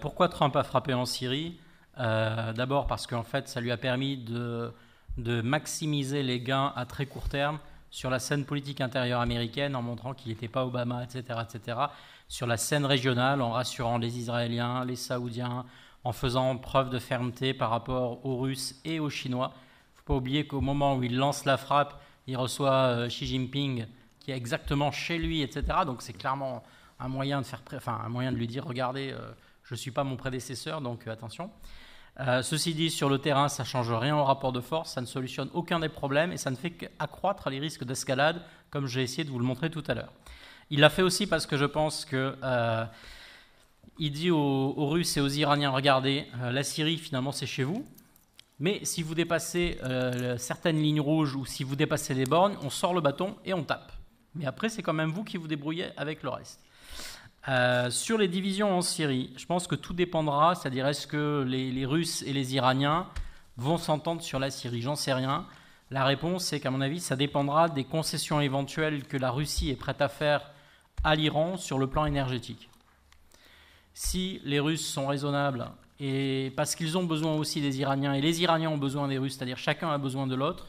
Pourquoi Trump a frappé en Syrie? D'abord parce qu'en fait, ça lui a permis de maximiser les gains à très court terme sur la scène politique intérieure américaine, en montrant qu'il n'était pas Obama, etc., sur la scène régionale, en rassurant les Israéliens, les Saoudiens, en faisant preuve de fermeté par rapport aux Russes et aux Chinois. Il ne faut pas oublier qu'au moment où il lance la frappe, il reçoit Xi Jinping, qui est exactement chez lui, etc. Donc c'est clairement un moyen de lui dire, regardez, je ne suis pas mon prédécesseur, donc attention. Ceci dit, sur le terrain, ça ne change rien au rapport de force, ça ne solutionne aucun des problèmes et ça ne fait qu'accroître les risques d'escalade, comme j'ai essayé de vous le montrer tout à l'heure. Il l'a fait aussi parce que je pense que... il dit aux Russes et aux Iraniens, regardez, la Syrie, finalement, c'est chez vous, mais si vous dépassez certaines lignes rouges ou si vous dépassez les bornes, on sort le bâton et on tape. Mais après, c'est quand même vous qui vous débrouillez avec le reste. Sur les divisions en Syrie, je pense que tout dépendra, c'est-à-dire est-ce que les Russes et les Iraniens vont s'entendre sur la Syrie? J'en sais rien. La réponse, c'est qu'à mon avis, ça dépendra des concessions éventuelles que la Russie est prête à faire à l'Iran sur le plan énergétique. Si les Russes sont raisonnables, et parce qu'ils ont besoin aussi des Iraniens, et les Iraniens ont besoin des Russes, c'est-à-dire chacun a besoin de l'autre,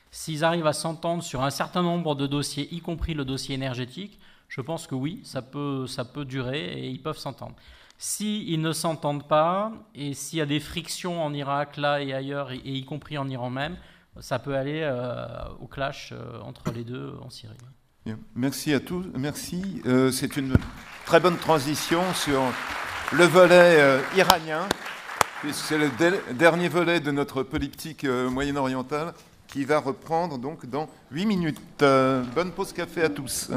s'ils arrivent à s'entendre sur un certain nombre de dossiers, y compris le dossier énergétique, je pense que oui, ça peut durer et ils peuvent s'entendre. S'ils ne s'entendent pas, et s'il y a des frictions en Irak, là et ailleurs, et y compris en Iran même, ça peut aller au clash entre les deux en Syrie. Bien. Merci à tous. Merci. C'est une très bonne transition sur le volet iranien, puisque c'est le dernier volet de notre politique moyen-orientale qui va reprendre donc dans 8 minutes. Bonne pause café à tous.